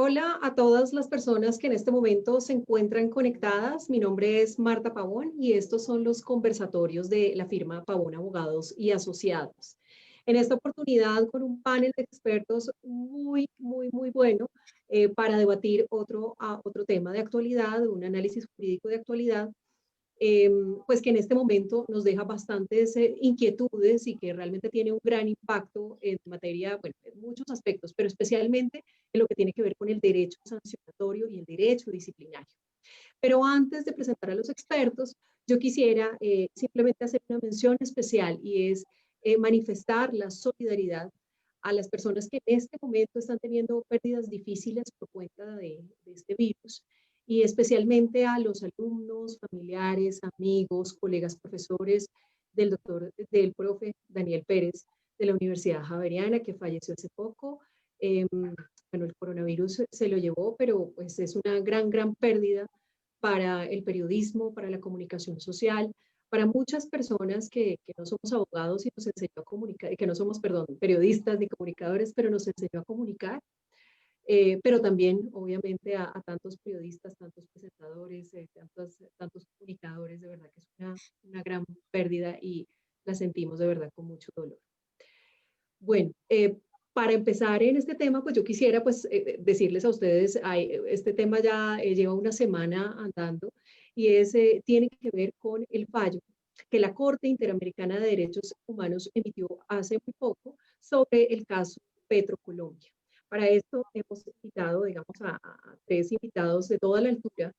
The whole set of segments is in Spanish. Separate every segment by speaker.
Speaker 1: Hola a todas las personas que en este momento se encuentran conectadas. Mi nombre es Marta Pavón y estos son los conversatorios de la firma Pavón Abogados y Asociados. En esta oportunidad con un panel de expertos muy bueno para debatir otro tema de actualidad, un análisis jurídico de actualidad pues que en este momento nos deja bastantes inquietudes y que realmente tiene un gran impacto en materia, bueno, en muchos aspectos, pero especialmente en lo que tiene que ver con el derecho sancionatorio y el derecho disciplinario. Pero antes de presentar a los expertos, yo quisiera simplemente hacer una mención especial y es manifestar la solidaridad a las personas que en este momento están teniendo pérdidas difíciles por cuenta de este virus y especialmente a los alumnos, familiares, amigos, colegas, profesores del profe Daniel Pérez de la Universidad Javeriana, que falleció hace poco. Bueno, el coronavirus se lo llevó, pero pues es una gran pérdida para el periodismo, para la comunicación social, para muchas personas que no somos abogados y nos enseñó a comunicar, que no somos, perdón, periodistas ni comunicadores, pero nos enseñó a comunicar. Pero también, obviamente, a tantos periodistas, tantos presentadores, tantos comunicadores, de verdad que es una gran pérdida y la sentimos de verdad con mucho dolor. Bueno, para empezar en este tema, pues yo quisiera pues decirles a ustedes, este tema ya lleva una semana andando y tiene que ver con el fallo que la Corte Interamericana de Derechos Humanos emitió hace muy poco sobre el caso Petrocolombia. Para esto hemos invitado, digamos, a tres invitados de toda la altura,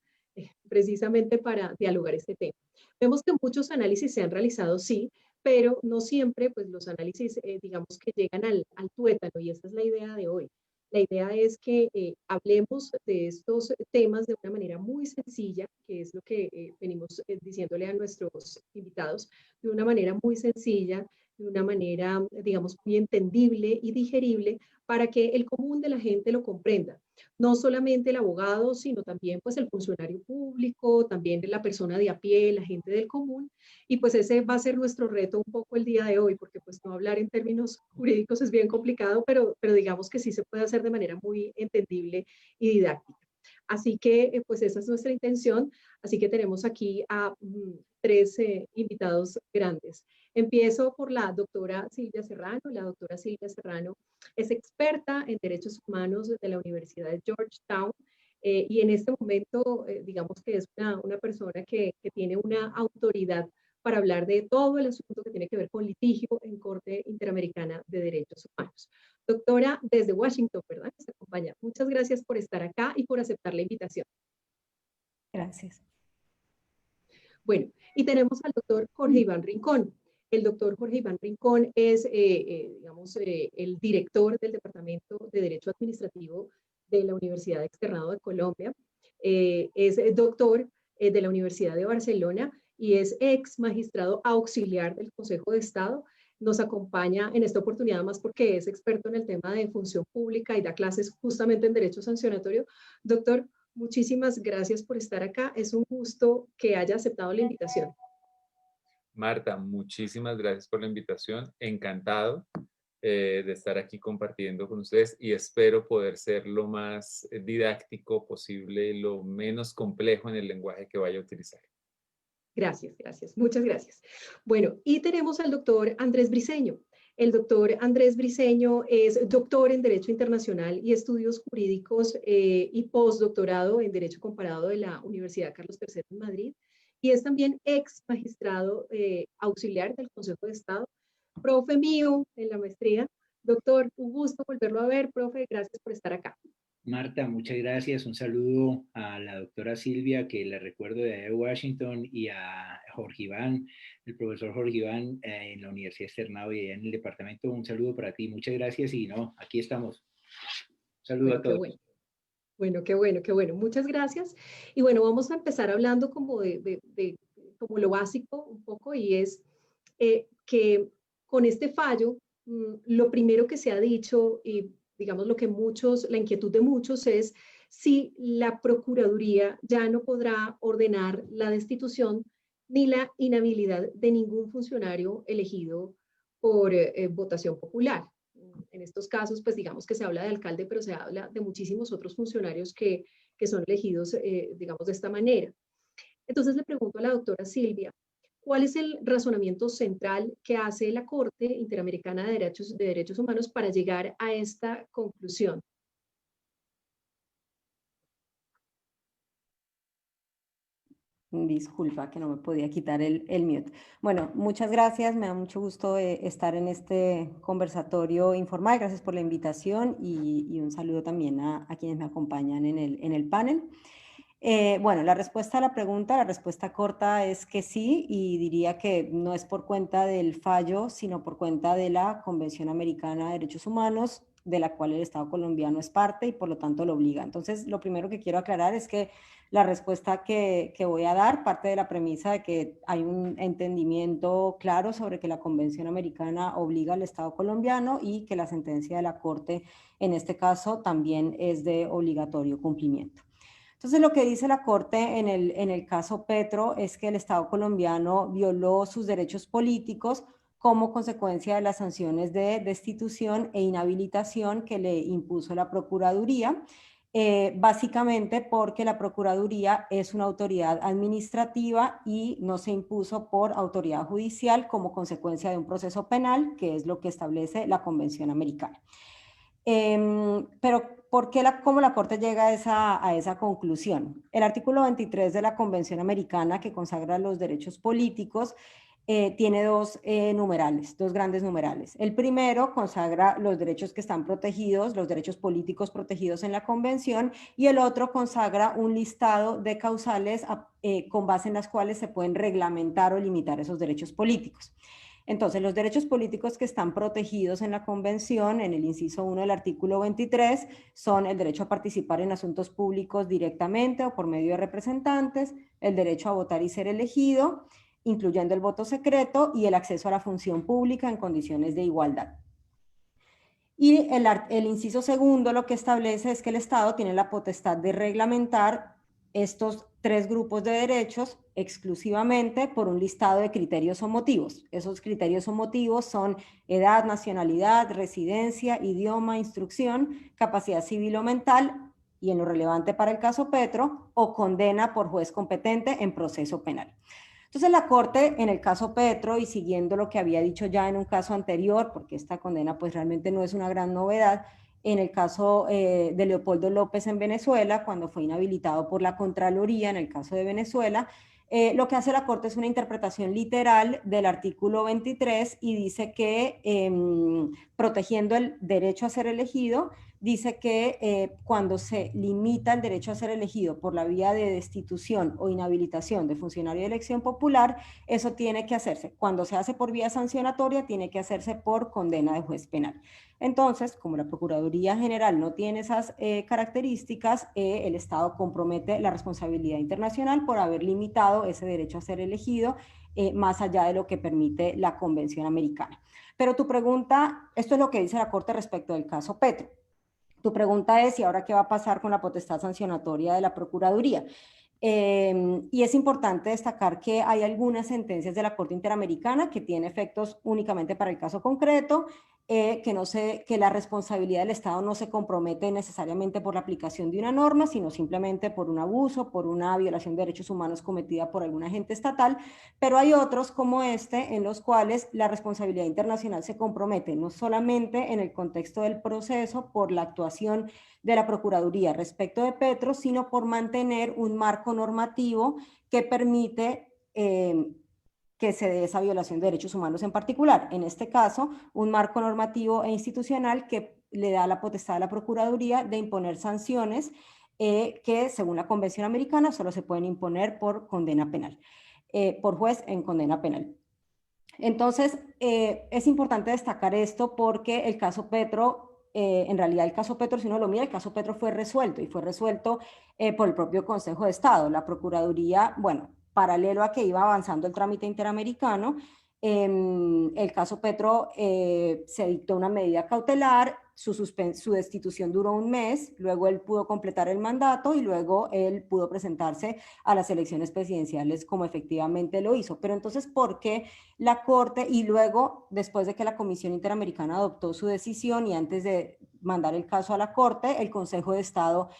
Speaker 1: precisamente para dialogar este tema. Vemos que muchos análisis se han realizado, sí, pero no siempre pues los análisis digamos que llegan al tuétano y esa es la idea de hoy. La idea es que hablemos de estos temas de una manera muy sencilla, que es lo que venimos diciéndole a nuestros invitados, de una manera muy sencilla, de una manera, digamos, muy entendible y digerible para que el común de la gente lo comprenda. No solamente el abogado, sino también pues el funcionario público, también la persona de a pie, la gente del común, y pues ese va a ser nuestro reto un poco el día de hoy, porque pues no hablar en términos jurídicos es bien complicado, pero digamos que sí se puede hacer de manera muy entendible y didáctica. Así que pues esa es nuestra intención. Así que tenemos aquí a tres invitados grandes. Empiezo por la doctora Silvia Serrano. La doctora Silvia Serrano es experta en derechos humanos de la Universidad de Georgetown. Y en este momento, digamos que es una persona que tiene una autoridad para hablar de todo el asunto que tiene que ver con litigio en Corte Interamericana de Derechos Humanos. Doctora, desde Washington, ¿verdad? Nos acompaña. Muchas gracias por estar acá y por aceptar la invitación.
Speaker 2: Gracias.
Speaker 1: Bueno, y tenemos al doctor Jorge Iván Rincón. El doctor Jorge Iván Rincón es, digamos, el director del Departamento de Derecho Administrativo de la Universidad Externado de Colombia. Es doctor de la Universidad de Barcelona y es ex magistrado auxiliar del Consejo de Estado. Nos acompaña en esta oportunidad más porque es experto en el tema de función pública y da clases justamente en derecho sancionatorio. Doctor, muchísimas gracias por estar acá. Es un gusto que haya aceptado la invitación.
Speaker 3: Marta, muchísimas gracias por la invitación. Encantado de estar aquí compartiendo con ustedes y espero poder ser lo más didáctico posible, lo menos complejo en el lenguaje que vaya a utilizar.
Speaker 1: Gracias, gracias. Muchas gracias. Bueno, y tenemos al doctor Andrés Briceño. El doctor Andrés Briceño es doctor en Derecho Internacional y Estudios Jurídicos y postdoctorado en Derecho Comparado de la Universidad Carlos III en Madrid. Y es también ex magistrado auxiliar del Consejo de Estado, profe mío en la maestría. Doctor, un gusto volverlo a ver, profe. Gracias por estar acá.
Speaker 4: Marta, muchas gracias. Un saludo a la doctora Silvia, que la recuerdo de Washington, y a Jorge Iván, el profesor Jorge Iván en la Universidad Externado y en el departamento. Un saludo para ti. Muchas gracias y no, aquí estamos. Un saludo a todos.
Speaker 1: Bueno. Bueno, qué bueno, qué bueno. Muchas gracias. Y bueno, vamos a empezar hablando como como lo básico un poco y es que con este fallo, lo primero que se ha dicho y digamos lo que la inquietud de muchos es si la Procuraduría ya no podrá ordenar la destitución ni la inhabilidad de ningún funcionario elegido por votación popular. En estos casos, pues digamos que se habla de alcalde, pero se habla de muchísimos otros funcionarios que son elegidos, digamos, de esta manera. Entonces le pregunto a la doctora Silvia, ¿cuál es el razonamiento central que hace la Corte Interamericana de Derechos Humanos para llegar a esta conclusión?
Speaker 2: Disculpa que no me podía quitar el mute. Bueno, muchas gracias. Me da mucho gusto estar en este conversatorio informal. Gracias por la invitación y un saludo también a quienes me acompañan en el panel. Bueno, la respuesta a la pregunta, la respuesta corta es que sí, y diría que no es por cuenta del fallo, sino por cuenta de la Convención Americana de Derechos Humanos, de la cual el Estado colombiano es parte y por lo tanto lo obliga. Entonces, lo primero que quiero aclarar es que la respuesta que voy a dar parte de la premisa de que hay un entendimiento claro sobre que la Convención Americana obliga al Estado colombiano y que la sentencia de la Corte, en este caso, también es de obligatorio cumplimiento. Entonces, lo que dice la Corte en el caso Petro es que el Estado colombiano violó sus derechos políticos como consecuencia de las sanciones de destitución e inhabilitación que le impuso la Procuraduría, básicamente porque la Procuraduría es una autoridad administrativa y no se impuso por autoridad judicial como consecuencia de un proceso penal, que es lo que establece la Convención Americana. Pero ¿cómo la Corte llega a esa conclusión? El artículo 23 de la Convención Americana, que consagra los derechos políticos, tiene dos numerales, dos grandes numerales. El primero consagra los derechos que están protegidos, los derechos políticos protegidos en la Convención, y el otro consagra un listado de causales con base en las cuales se pueden reglamentar o limitar esos derechos políticos. Entonces, los derechos políticos que están protegidos en la Convención, en el inciso 1 del artículo 23, son el derecho a participar en asuntos públicos directamente o por medio de representantes, el derecho a votar y ser elegido, incluyendo el voto secreto, y el acceso a la función pública en condiciones de igualdad. Y el inciso segundo lo que establece es que el Estado tiene la potestad de reglamentar estos tres grupos de derechos exclusivamente por un listado de criterios o motivos. Esos criterios o motivos son edad, nacionalidad, residencia, idioma, instrucción, capacidad civil o mental, y en lo relevante para el caso Petro, o condena por juez competente en proceso penal. Entonces la Corte, en el caso Petro, y siguiendo lo que había dicho ya en un caso anterior, porque esta condena pues realmente no es una gran novedad, en el caso de Leopoldo López en Venezuela, cuando fue inhabilitado por la Contraloría en el caso de Venezuela, lo que hace la Corte es una interpretación literal del artículo 23 y dice que protegiendo el derecho a ser elegido, dice que cuando se limita el derecho a ser elegido por la vía de destitución o inhabilitación de funcionario de elección popular, eso tiene que hacerse. Cuando se hace por vía sancionatoria, tiene que hacerse por condena de juez penal. Entonces, como la Procuraduría General no tiene esas características, el Estado compromete la responsabilidad internacional por haber limitado ese derecho a ser elegido más allá de lo que permite la Convención Americana. Pero tu pregunta, esto es lo que dice la Corte respecto del caso Petro. Tu pregunta es, ¿y ahora qué va a pasar con la potestad sancionatoria de la Procuraduría? Y es importante destacar que hay algunas sentencias de la Corte Interamericana que tienen efectos únicamente para el caso concreto, que la responsabilidad del Estado no se compromete necesariamente por la aplicación de una norma, sino simplemente por un abuso, por una violación de derechos humanos cometida por algún agente estatal, pero hay otros como este en los cuales la responsabilidad internacional se compromete no solamente en el contexto del proceso por la actuación de la Procuraduría respecto de Petro, sino por mantener un marco normativo que permite que se dé esa violación de derechos humanos en particular. En este caso, un marco normativo e institucional que le da la potestad a la Procuraduría de imponer sanciones que, según la Convención Americana, solo se pueden imponer por condena penal, por juez en condena penal. Entonces, es importante destacar esto porque el caso Petro, en realidad el caso Petro, si uno lo mira, el caso Petro fue resuelto y fue resuelto por el propio Consejo de Estado. La Procuraduría, bueno, paralelo a que iba avanzando el trámite interamericano, el caso Petro se dictó una medida cautelar, su destitución duró un mes, luego él pudo completar el mandato y luego él pudo presentarse a las elecciones presidenciales como efectivamente lo hizo. Pero entonces, ¿por qué la Corte y luego, después de que la Comisión Interamericana adoptó su decisión y antes de mandar el caso a la Corte, el Consejo de Estado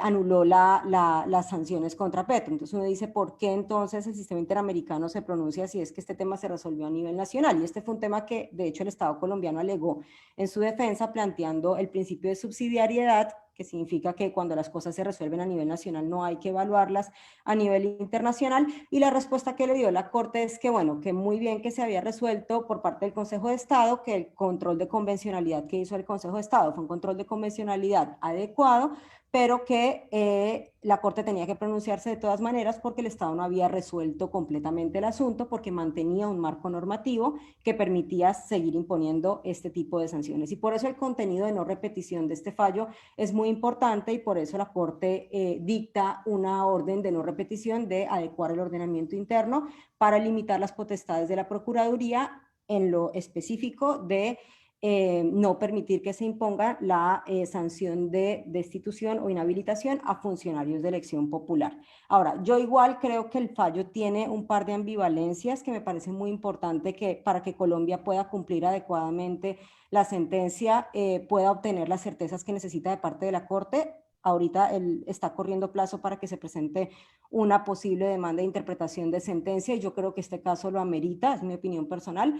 Speaker 2: anuló las sanciones contra Petro? Entonces uno dice, ¿por qué entonces el sistema interamericano se pronuncia si es que este tema se resolvió a nivel nacional? Y este fue un tema que de hecho el Estado colombiano alegó en su defensa, planteando el principio de subsidiariedad, que significa que cuando las cosas se resuelven a nivel nacional no hay que evaluarlas a nivel internacional, y la respuesta que le dio la Corte es que bueno, que muy bien que se había resuelto por parte del Consejo de Estado, que el control de convencionalidad que hizo el Consejo de Estado fue un control de convencionalidad adecuado, pero que la Corte tenía que pronunciarse de todas maneras porque el Estado no había resuelto completamente el asunto, porque mantenía un marco normativo que permitía seguir imponiendo este tipo de sanciones. Y por eso el contenido de no repetición de este fallo es muy importante, y por eso la Corte dicta una orden de no repetición, de adecuar el ordenamiento interno para limitar las potestades de la Procuraduría en lo específico de no permitir que se imponga la sanción de destitución o inhabilitación a funcionarios de elección popular. Ahora, yo igual creo que el fallo tiene un par de ambivalencias que me parece muy importante que para que Colombia pueda cumplir adecuadamente la sentencia, pueda obtener las certezas que necesita de parte de la Corte. Ahorita está corriendo plazo para que se presente una posible demanda de interpretación de sentencia, y yo creo que este caso lo amerita, es mi opinión personal,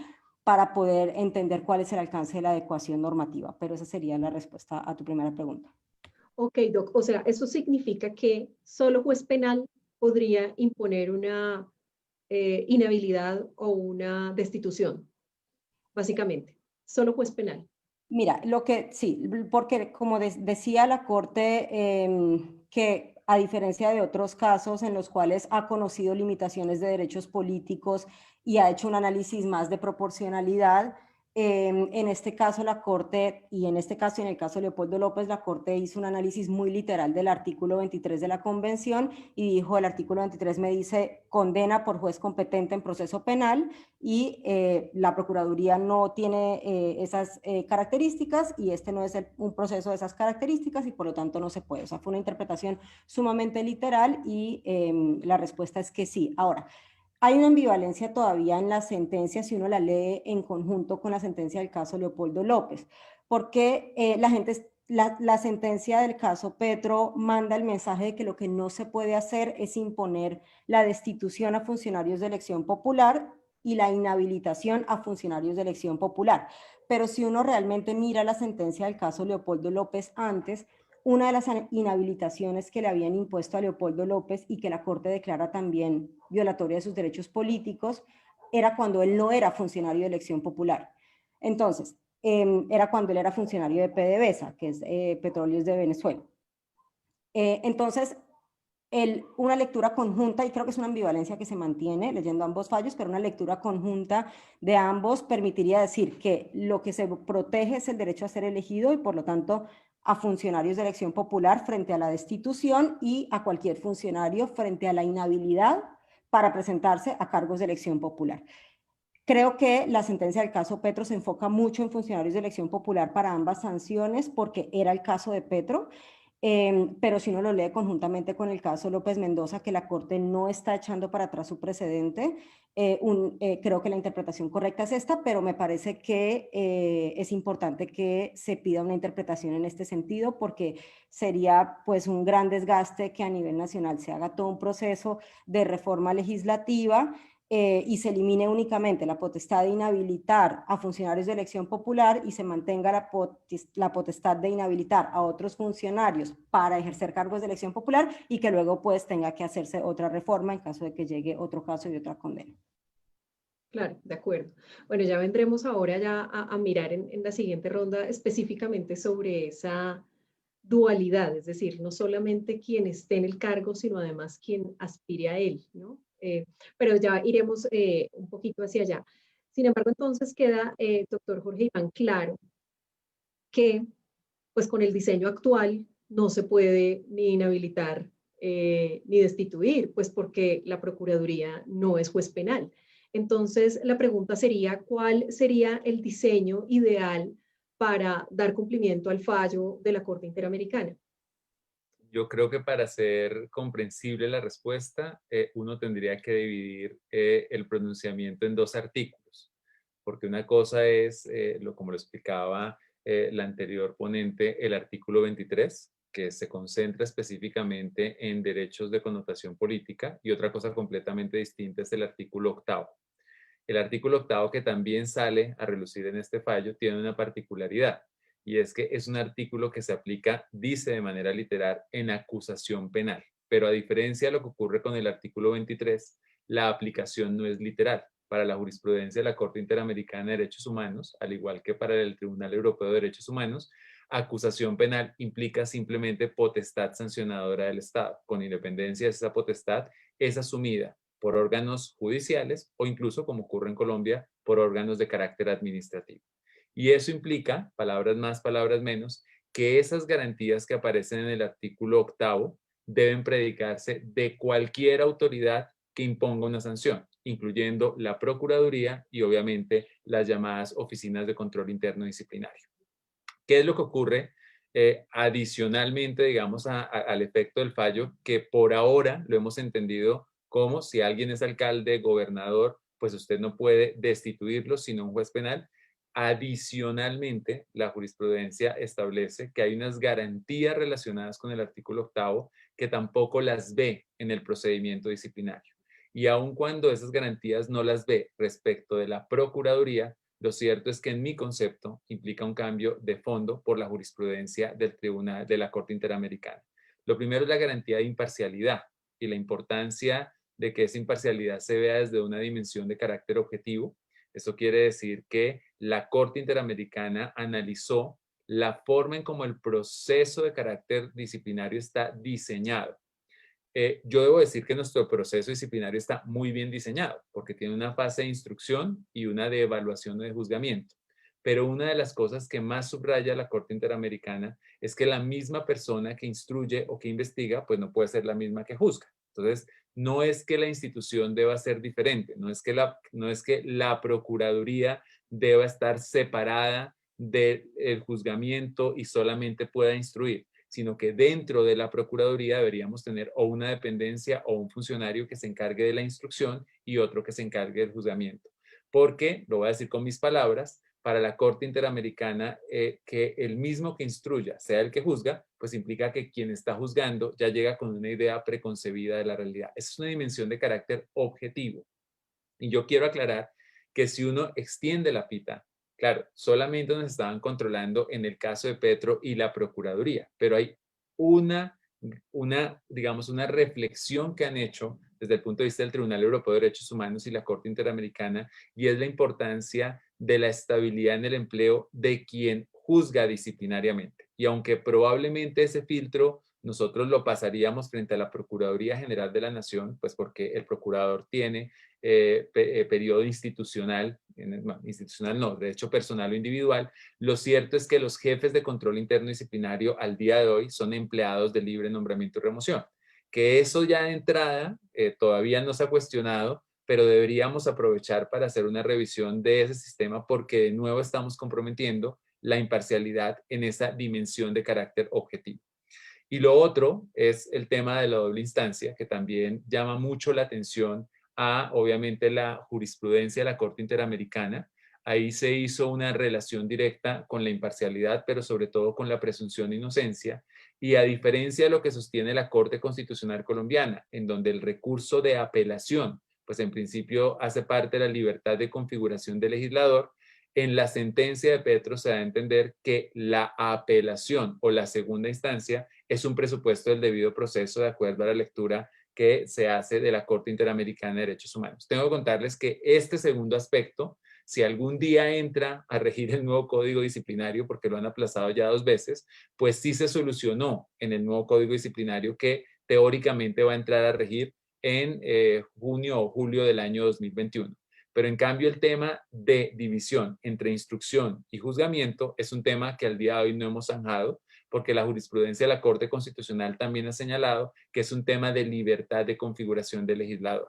Speaker 2: para poder entender cuál es el alcance de la adecuación normativa. Pero esa sería la respuesta a tu primera pregunta.
Speaker 1: Ok, Doc, o sea, eso significa que solo juez penal podría imponer una inhabilidad o una destitución, básicamente. Solo juez penal.
Speaker 2: Mira, sí, porque como decía la Corte, que a diferencia de otros casos en los cuales ha conocido limitaciones de derechos políticos y ha hecho un análisis más de proporcionalidad, en este caso la Corte, y en este caso, en el caso de Leopoldo López, la Corte hizo un análisis muy literal del artículo 23 de la Convención y dijo: el artículo 23 me dice condena por juez competente en proceso penal, y la Procuraduría no tiene esas características, y este no es un proceso de esas características, y por lo tanto no se puede. O sea, fue una interpretación sumamente literal, y la respuesta es que sí. Ahora, hay una ambivalencia todavía en la sentencia si uno la lee en conjunto con la sentencia del caso Leopoldo López, porque la sentencia del caso Petro manda el mensaje de que lo que no se puede hacer es imponer la destitución a funcionarios de elección popular y la inhabilitación a funcionarios de elección popular. Pero si uno realmente mira la sentencia del caso Leopoldo López antes, una de las inhabilitaciones que le habían impuesto a Leopoldo López y que la Corte declara también violatoria de sus derechos políticos, era cuando él no era funcionario de elección popular. Entonces, era cuando él era funcionario de PDVSA, que es Petróleos de Venezuela. Entonces, una lectura conjunta, y creo que es una ambivalencia que se mantiene leyendo ambos fallos, pero una lectura conjunta de ambos permitiría decir que lo que se protege es el derecho a ser elegido, y por lo tanto a funcionarios de elección popular frente a la destitución, y a cualquier funcionario frente a la inhabilidad para presentarse a cargos de elección popular. Creo que la sentencia del caso Petro se enfoca mucho en funcionarios de elección popular para ambas sanciones, porque era el caso de Petro. Pero si uno lo lee conjuntamente con el caso López Mendoza, que la Corte no está echando para atrás su precedente, creo que la interpretación correcta es esta, pero me parece que es importante que se pida una interpretación en este sentido, porque sería pues un gran desgaste que a nivel nacional se haga todo un proceso de reforma legislativa y se elimine únicamente la potestad de inhabilitar a funcionarios de elección popular y se mantenga la potestad de inhabilitar a otros funcionarios para ejercer cargos de elección popular, y que luego pues tenga que hacerse otra reforma en caso de que llegue otro caso y otra condena.
Speaker 1: Claro, de acuerdo. Bueno, ya vendremos ahora ya a mirar en la siguiente ronda específicamente sobre esa dualidad, es decir, no solamente quien esté en el cargo, sino además quien aspire a él, ¿no? Pero ya iremos un poquito hacia allá. Sin embargo, entonces queda, doctor Jorge Iván, claro que pues con el diseño actual no se puede ni inhabilitar ni destituir, pues porque la Procuraduría no es juez penal. Entonces, la pregunta sería, ¿cuál sería el diseño ideal para dar cumplimiento al fallo de la Corte Interamericana?
Speaker 3: Yo creo que para hacer comprensible la respuesta, uno tendría que dividir el pronunciamiento en dos artículos, porque una cosa es, como lo explicaba la anterior ponente, el artículo 23, que se concentra específicamente en derechos de connotación política, y otra cosa completamente distinta es el artículo 8. El artículo 8, que también sale a relucir en este fallo, tiene una particularidad, y es que es un artículo que se aplica, dice de manera literal, en acusación penal. Pero a diferencia de lo que ocurre con el artículo 23, la aplicación no es literal. Para la jurisprudencia de la Corte Interamericana de Derechos Humanos, al igual que para el Tribunal Europeo de Derechos Humanos, acusación penal implica simplemente potestad sancionadora del Estado. Con independencia de esa potestad, es asumida por órganos judiciales o incluso, como ocurre en Colombia, por órganos de carácter administrativo. Y eso implica, palabras más, palabras menos, que esas garantías que aparecen en el artículo 8 deben predicarse de cualquier autoridad que imponga una sanción, incluyendo la Procuraduría y obviamente las llamadas oficinas de control interno disciplinario. ¿Qué es lo que ocurre adicionalmente, digamos, al efecto del fallo? Que por ahora lo hemos entendido como si alguien es alcalde, gobernador, pues usted no puede destituirlo sino un juez penal. Adicionalmente, la jurisprudencia establece que hay unas garantías relacionadas con el artículo 8 que tampoco las ve en el procedimiento disciplinario. Y aun cuando esas garantías no las ve respecto de la Procuraduría, lo cierto es que en mi concepto implica un cambio de fondo por la jurisprudencia del Tribunal de la Corte Interamericana. Lo primero es la garantía de imparcialidad y la importancia de que esa imparcialidad se vea desde una dimensión de carácter objetivo. Esto quiere decir que la Corte Interamericana analizó la forma en cómo el proceso de carácter disciplinario está diseñado. Yo debo decir que nuestro proceso disciplinario está muy bien diseñado porque tiene una fase de instrucción y una de evaluación o de juzgamiento. Pero una de las cosas que más subraya la Corte Interamericana es que la misma persona que instruye o que investiga, pues no puede ser la misma que juzga. Entonces, no es que la institución deba ser diferente, no es que la Procuraduría deba estar separada del juzgamiento y solamente pueda instruir, sino que dentro de la Procuraduría deberíamos tener o una dependencia o un funcionario que se encargue de la instrucción y otro que se encargue del juzgamiento. Porque, lo voy a decir con mis palabras, para la Corte Interamericana, que el mismo que instruya sea el que juzga, pues implica que quien está juzgando ya llega con una idea preconcebida de la realidad. Esa es una dimensión de carácter objetivo. Y yo quiero aclarar que si uno extiende la pita, claro, solamente nos estaban controlando en el caso de Petro y la Procuraduría, pero hay digamos, una reflexión que han hecho desde el punto de vista del Tribunal Europeo de Derechos Humanos y la Corte Interamericana, y es la importancia de la estabilidad en el empleo de quien juzga disciplinariamente. Y aunque probablemente ese filtro nosotros lo pasaríamos frente a la Procuraduría General de la Nación, pues porque el procurador tiene periodo institucional, institucional no, de hecho personal o individual. Lo cierto es que los jefes de control interno disciplinario al día de hoy son empleados de libre nombramiento y remoción. Que eso ya de entrada todavía no se ha cuestionado, pero deberíamos aprovechar para hacer una revisión de ese sistema porque de nuevo estamos comprometiendo la imparcialidad en esa dimensión de carácter objetivo. Y lo otro es el tema de la doble instancia, que también llama mucho la atención a, obviamente, la jurisprudencia de la Corte Interamericana. Ahí se hizo una relación directa con la imparcialidad, pero sobre todo con la presunción de inocencia. Y a diferencia de lo que sostiene la Corte Constitucional Colombiana, en donde el recurso de apelación, pues en principio hace parte de la libertad de configuración del legislador, en la sentencia de Petro se da a entender que la apelación o la segunda instancia es un presupuesto del debido proceso de acuerdo a la lectura que se hace de la Corte Interamericana de Derechos Humanos. Tengo que contarles que este segundo aspecto, si algún día entra a regir el nuevo Código Disciplinario, porque lo han aplazado ya 2 veces, pues sí se solucionó en el nuevo Código Disciplinario que teóricamente va a entrar a regir en junio o julio del año 2021. Pero en cambio el tema de división entre instrucción y juzgamiento es un tema que al día de hoy no hemos zanjado, porque la jurisprudencia de la Corte Constitucional también ha señalado que es un tema de libertad de configuración del legislador.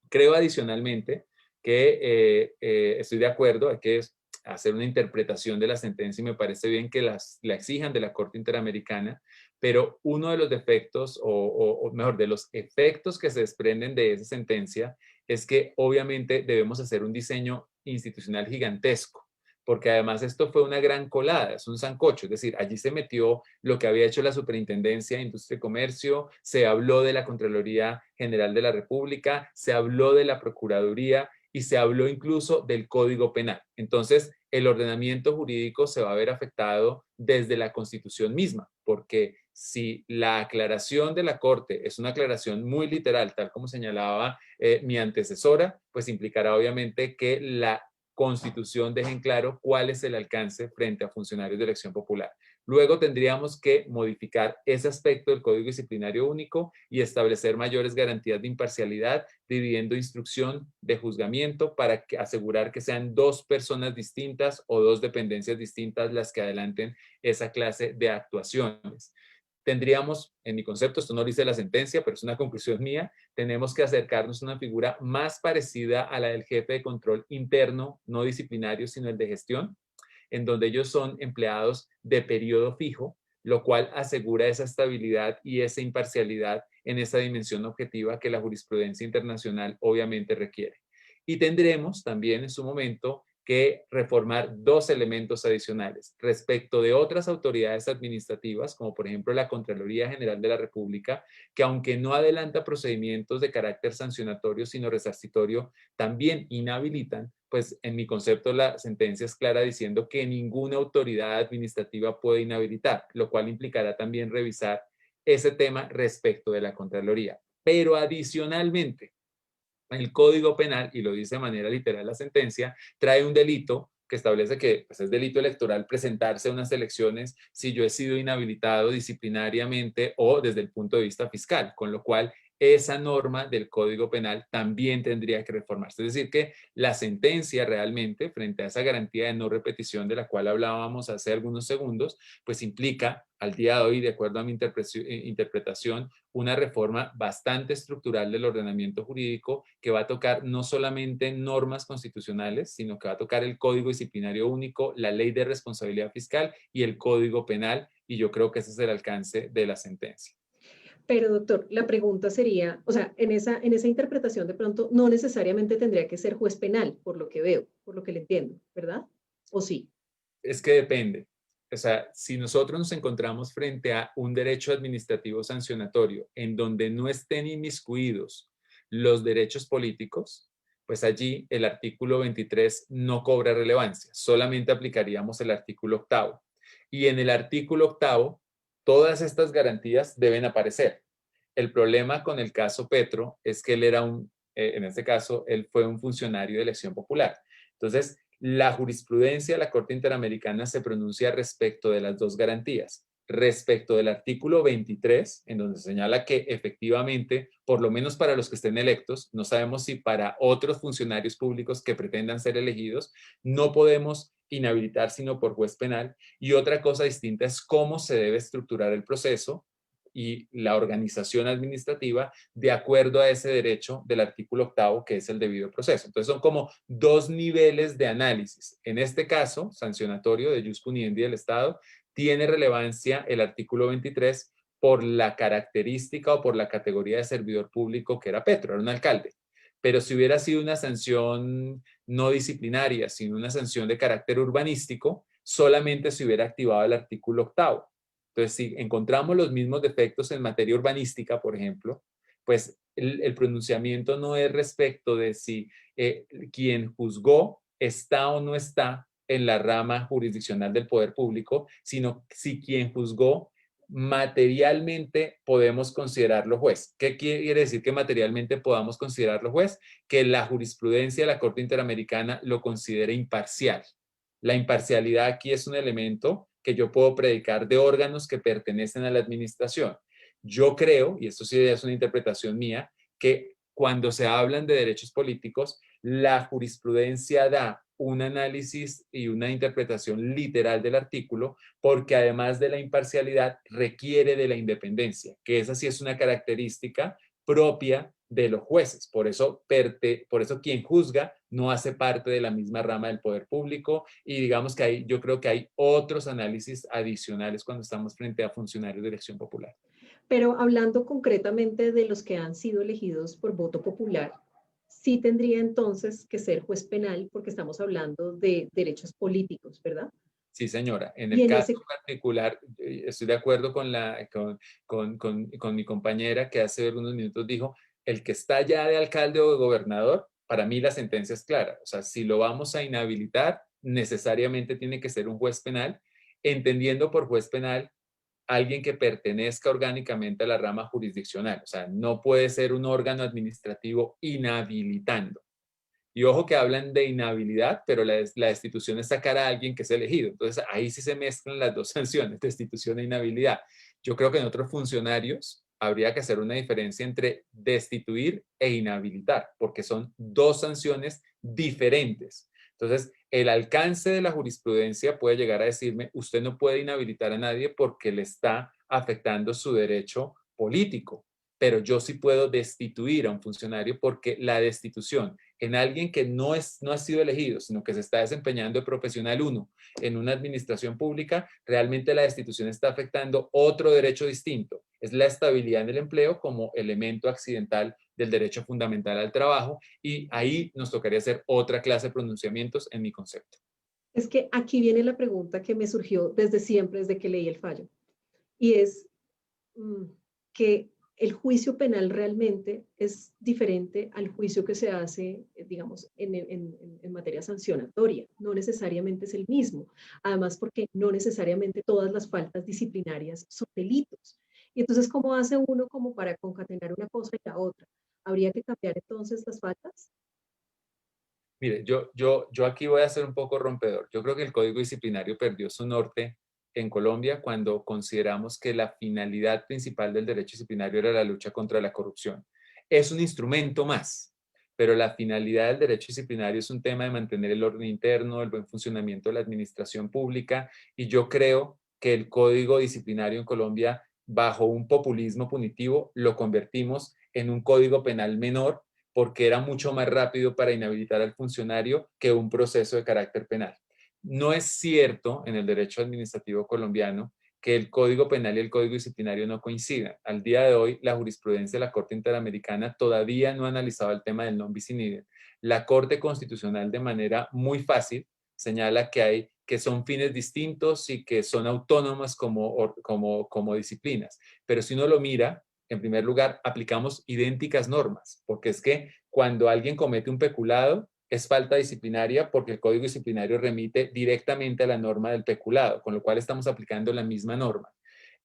Speaker 3: Creo adicionalmente que estoy de acuerdo, hay que hacer una interpretación de la sentencia y me parece bien que la exijan de la Corte Interamericana, pero uno de los defectos, o mejor, de los efectos que se desprenden de esa sentencia es que obviamente debemos hacer un diseño institucional gigantesco, porque además esto fue una gran colada, es un sancocho, es decir, allí se metió lo que había hecho la Superintendencia de Industria y Comercio, se habló de la Contraloría General de la República, se habló de la Procuraduría y se habló incluso del Código Penal. Entonces, el ordenamiento jurídico se va a ver afectado desde la Constitución misma, porque si la aclaración de la Corte es una aclaración muy literal, tal como señalaba mi antecesora, pues implicará obviamente que la Constitución deje en claro cuál es el alcance frente a funcionarios de elección popular. Luego tendríamos que modificar ese aspecto del Código Disciplinario Único y establecer mayores garantías de imparcialidad, dividiendo instrucción de juzgamiento para asegurar que sean dos personas distintas o dos dependencias distintas las que adelanten esa clase de actuaciones. Tendríamos, en mi concepto, esto no lo dice la sentencia, pero es una conclusión mía, tenemos que acercarnos a una figura más parecida a la del jefe de control interno, no disciplinario, sino el de gestión, en donde ellos son empleados de periodo fijo, lo cual asegura esa estabilidad y esa imparcialidad en esa dimensión objetiva que la jurisprudencia internacional obviamente requiere. Y tendremos también en su momento que reformar dos elementos adicionales respecto de otras autoridades administrativas, como por ejemplo la Contraloría General de la República, que aunque no adelanta procedimientos de carácter sancionatorio, sino resarcitorio, también inhabilitan, pues en mi concepto la sentencia es clara diciendo que ninguna autoridad administrativa puede inhabilitar, lo cual implicará también revisar ese tema respecto de la Contraloría. Pero adicionalmente, el Código Penal, y lo dice de manera literal la sentencia, trae un delito que establece que pues, es delito electoral presentarse a unas elecciones si yo he sido inhabilitado disciplinariamente o desde el punto de vista fiscal, con lo cual esa norma del Código Penal también tendría que reformarse. Es decir, que la sentencia realmente, frente a esa garantía de no repetición de la cual hablábamos hace algunos segundos, pues implica al día de hoy, de acuerdo a mi interpretación, una reforma bastante estructural del ordenamiento jurídico que va a tocar no solamente normas constitucionales, sino que va a tocar el Código Disciplinario Único, la Ley de Responsabilidad Fiscal y el Código Penal, y yo creo que ese es el alcance de la sentencia.
Speaker 1: Pero doctor, la pregunta sería, o sea, en esa interpretación de pronto no necesariamente tendría que ser juez penal, por lo que veo, por lo que le entiendo, ¿verdad? ¿O sí?
Speaker 3: Es que depende. O sea, si nosotros nos encontramos frente a un derecho administrativo sancionatorio en donde no estén inmiscuidos los derechos políticos, pues allí el artículo 23 no cobra relevancia, solamente aplicaríamos el artículo 8. Y en el artículo 8, todas estas garantías deben aparecer. El problema con el caso Petro es que él era en este caso, él fue un funcionario de elección popular. Entonces, la jurisprudencia de la Corte Interamericana se pronuncia respecto de las dos garantías. Respecto del artículo 23, en donde señala que efectivamente, por lo menos para los que estén electos, no sabemos si para otros funcionarios públicos que pretendan ser elegidos, no podemos inhabilitar sino por juez penal. Y otra cosa distinta es cómo se debe estructurar el proceso y la organización administrativa de acuerdo a ese derecho del artículo 8, que es el debido proceso. Entonces son como dos niveles de análisis. En este caso, sancionatorio de jus puniendi del Estado, tiene relevancia el artículo 23 por la característica o por la categoría de servidor público que era Petro, era un alcalde. Pero si hubiera sido una sanción no disciplinaria, sino una sanción de carácter urbanístico, solamente se hubiera activado el artículo 8. Entonces, si encontramos los mismos defectos en materia urbanística, por ejemplo, pues el pronunciamiento no es respecto de si quien juzgó está o no está en la rama jurisdiccional del poder público, sino si quien juzgó materialmente podemos considerarlo juez. ¿Qué quiere decir que materialmente podamos considerarlo juez? Que la jurisprudencia de la Corte Interamericana lo considere imparcial. La imparcialidad aquí es un elemento que yo puedo predicar de órganos que pertenecen a la administración. Yo creo, y esto sí es una interpretación mía, que cuando se hablan de derechos políticos, la jurisprudencia da un análisis y una interpretación literal del artículo, porque además de la imparcialidad requiere de la independencia, que esa sí es una característica propia de los jueces. Por eso quien juzga no hace parte de la misma rama del poder público y digamos que yo creo que hay otros análisis adicionales cuando estamos frente a funcionarios de elección popular.
Speaker 1: Pero hablando concretamente de los que han sido elegidos por voto popular, sí tendría entonces que ser juez penal porque estamos hablando de derechos políticos, ¿verdad?
Speaker 3: Sí, señora. En
Speaker 1: Y
Speaker 3: el
Speaker 1: en
Speaker 3: caso
Speaker 1: ese,
Speaker 3: particular, estoy de acuerdo con mi compañera que hace unos minutos dijo, el que está ya de alcalde o de gobernador, para mí la sentencia es clara. O sea, si lo vamos a inhabilitar, necesariamente tiene que ser un juez penal, entendiendo por juez penal alguien que pertenezca orgánicamente a la rama jurisdiccional. O sea, no puede ser un órgano administrativo inhabilitando. Y ojo que hablan de inhabilidad, pero la destitución es sacar a alguien que es elegido. Entonces ahí sí se mezclan las dos sanciones, destitución e inhabilidad. Yo creo que en otros funcionarios habría que hacer una diferencia entre destituir e inhabilitar, porque son dos sanciones diferentes. Entonces, el alcance de la jurisprudencia puede llegar a decirme, usted no puede inhabilitar a nadie porque le está afectando su derecho político, pero yo sí puedo destituir a un funcionario porque la destitución en alguien que no ha sido elegido, sino que se está desempeñando de profesional uno en una administración pública, realmente la destitución está afectando otro derecho distinto. Es la estabilidad en el empleo como elemento accidental del derecho fundamental al trabajo y ahí nos tocaría hacer otra clase de pronunciamientos en mi concepto.
Speaker 1: es que aquí viene la pregunta que me surgió desde siempre, desde que leí el fallo, y es que el juicio penal realmente es diferente al juicio que se hace, digamos, en materia sancionatoria. No necesariamente es el mismo. Además, porque no necesariamente todas las faltas disciplinarias son delitos. Y entonces, ¿cómo hace uno como para concatenar una cosa y la otra? ¿Habría que cambiar entonces las faltas?
Speaker 3: Mire, yo aquí voy a ser un poco rompedor. Yo creo que el Código Disciplinario perdió su norte en Colombia cuando consideramos que la finalidad principal del derecho disciplinario era la lucha contra la corrupción. Es un instrumento más, pero la finalidad del derecho disciplinario es un tema de mantener el orden interno, el buen funcionamiento de la administración pública, y yo creo que el Código Disciplinario en Colombia, bajo un populismo punitivo, lo convertimos en un código penal menor porque era mucho más rápido para inhabilitar al funcionario que un proceso de carácter penal. No es cierto en el derecho administrativo colombiano que el Código Penal y el Código Disciplinario no coincidan. Al día de hoy, la jurisprudencia de la Corte Interamericana todavía no ha analizado el tema del non bis in idem. La Corte Constitucional, de manera muy fácil, señala que son fines distintos y que son autónomas como disciplinas. Pero si uno lo mira, en primer lugar, aplicamos idénticas normas, porque es que cuando alguien comete un peculado, es falta disciplinaria porque el Código Disciplinario remite directamente a la norma del peculado, con lo cual estamos aplicando la misma norma.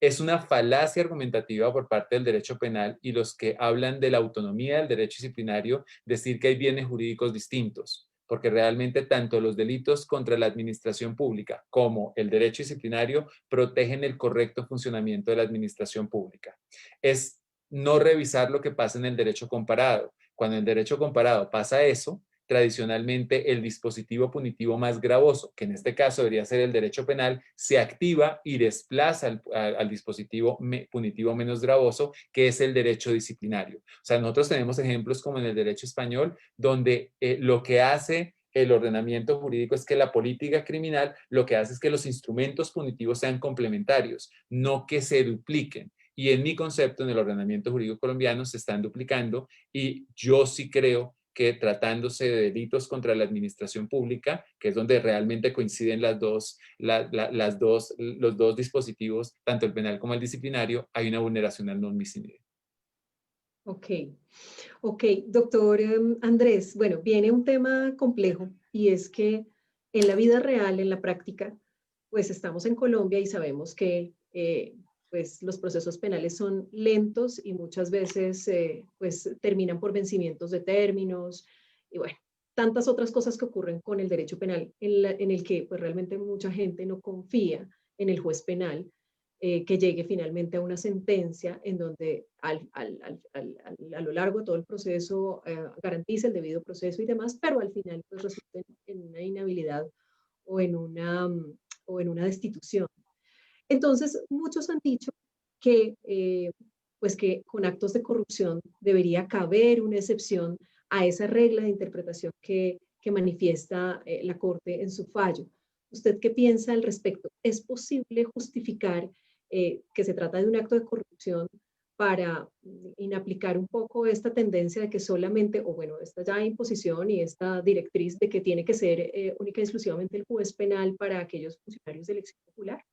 Speaker 3: Es una falacia argumentativa por parte del derecho penal y los que hablan de la autonomía del derecho disciplinario decir que hay bienes jurídicos distintos, porque realmente tanto los delitos contra la administración pública como el derecho disciplinario protegen el correcto funcionamiento de la administración pública. Es no revisar lo que pasa en el derecho comparado. Cuando en el derecho comparado pasa eso, tradicionalmente el dispositivo punitivo más gravoso, que en este caso debería ser el derecho penal, se activa y desplaza al dispositivo punitivo menos gravoso, que es el derecho disciplinario. O sea, nosotros tenemos ejemplos como en el derecho español, donde lo que hace el ordenamiento jurídico es que la política criminal lo que hace es que los instrumentos punitivos sean complementarios, no que se dupliquen. Y en mi concepto, en el ordenamiento jurídico colombiano, se están duplicando y yo sí creo que tratándose de delitos contra la administración pública, que es donde realmente coinciden los dos dispositivos, tanto el penal como el disciplinario, hay una vulneración al non bis in idem.
Speaker 1: Ok, ok, doctor Andrés. Bueno, viene un tema complejo y es que en la vida real, en la práctica, pues estamos en Colombia y sabemos que pues los procesos penales son lentos y muchas veces pues terminan por vencimientos de términos y bueno, tantas otras cosas que ocurren con el derecho penal en el que pues realmente mucha gente no confía en el juez penal que llegue finalmente a una sentencia en donde a lo largo de todo el proceso garantice el debido proceso y demás, pero al final pues resulte en una inhabilidad o o en una destitución. Entonces, muchos han dicho que pues que con actos de corrupción debería caber una excepción a esa regla de interpretación que manifiesta la Corte en su fallo. ¿Usted qué piensa al respecto? ¿Es posible justificar que se trata de un acto de corrupción para inaplicar un poco esta tendencia de que solamente, o bueno, esta ya imposición y esta directriz de que tiene que ser única y exclusivamente el juez penal para aquellos funcionarios de elección popular?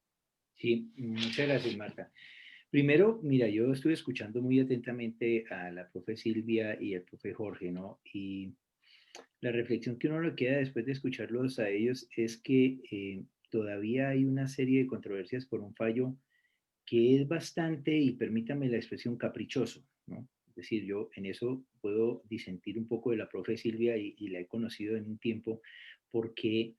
Speaker 4: Sí, muchas gracias, Marta. Primero, mira, yo estuve escuchando muy atentamente a la profe Silvia y al profe Jorge, ¿no? Y la reflexión que uno le queda después de escucharlos a ellos es que todavía hay una serie de controversias por un fallo que es bastante, y permítame la expresión, caprichoso, ¿no? Es decir, yo en eso puedo disentir un poco de la profe Silvia y la he conocido en un tiempo porque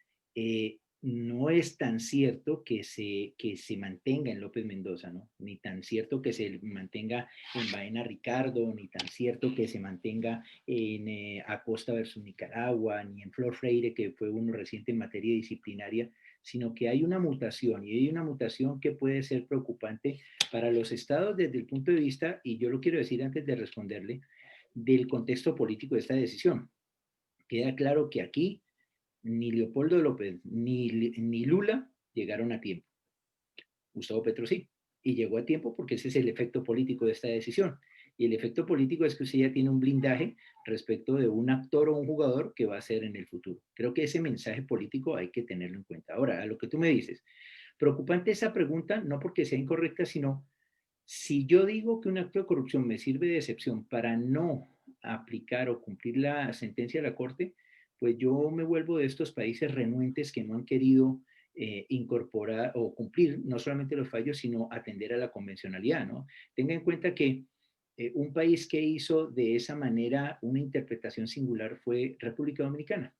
Speaker 4: no es tan cierto que se mantenga en López Mendoza, ¿no? Ni tan cierto que se mantenga en Baena Ricardo, ni tan cierto que se mantenga en Acosta versus Nicaragua, ni en Flor Freire, que fue uno reciente en materia disciplinaria, sino que hay una mutación, y hay una mutación que puede ser preocupante para los estados desde el punto de vista, y yo lo quiero decir antes de responderle, del contexto político de esta decisión. Queda claro que aquí ni Leopoldo López ni Lula llegaron a tiempo. Gustavo Petro sí, y llegó a tiempo porque ese es el efecto político de esta decisión. Y el efecto político es que usted ya tiene un blindaje respecto de un actor o un jugador que va a ser en el futuro. Creo que ese mensaje político hay que tenerlo en cuenta. Ahora, a lo que tú me dices, preocupante esa pregunta, no porque sea incorrecta, sino si yo digo que un acto de corrupción me sirve de excepción para no aplicar o cumplir la sentencia de la Corte, pues yo me vuelvo de estos países renuentes que no han querido incorporar o cumplir no solamente los fallos, sino atender a la convencionalidad, ¿no? Tenga en cuenta que un país que hizo de esa manera una interpretación singular fue República Dominicana.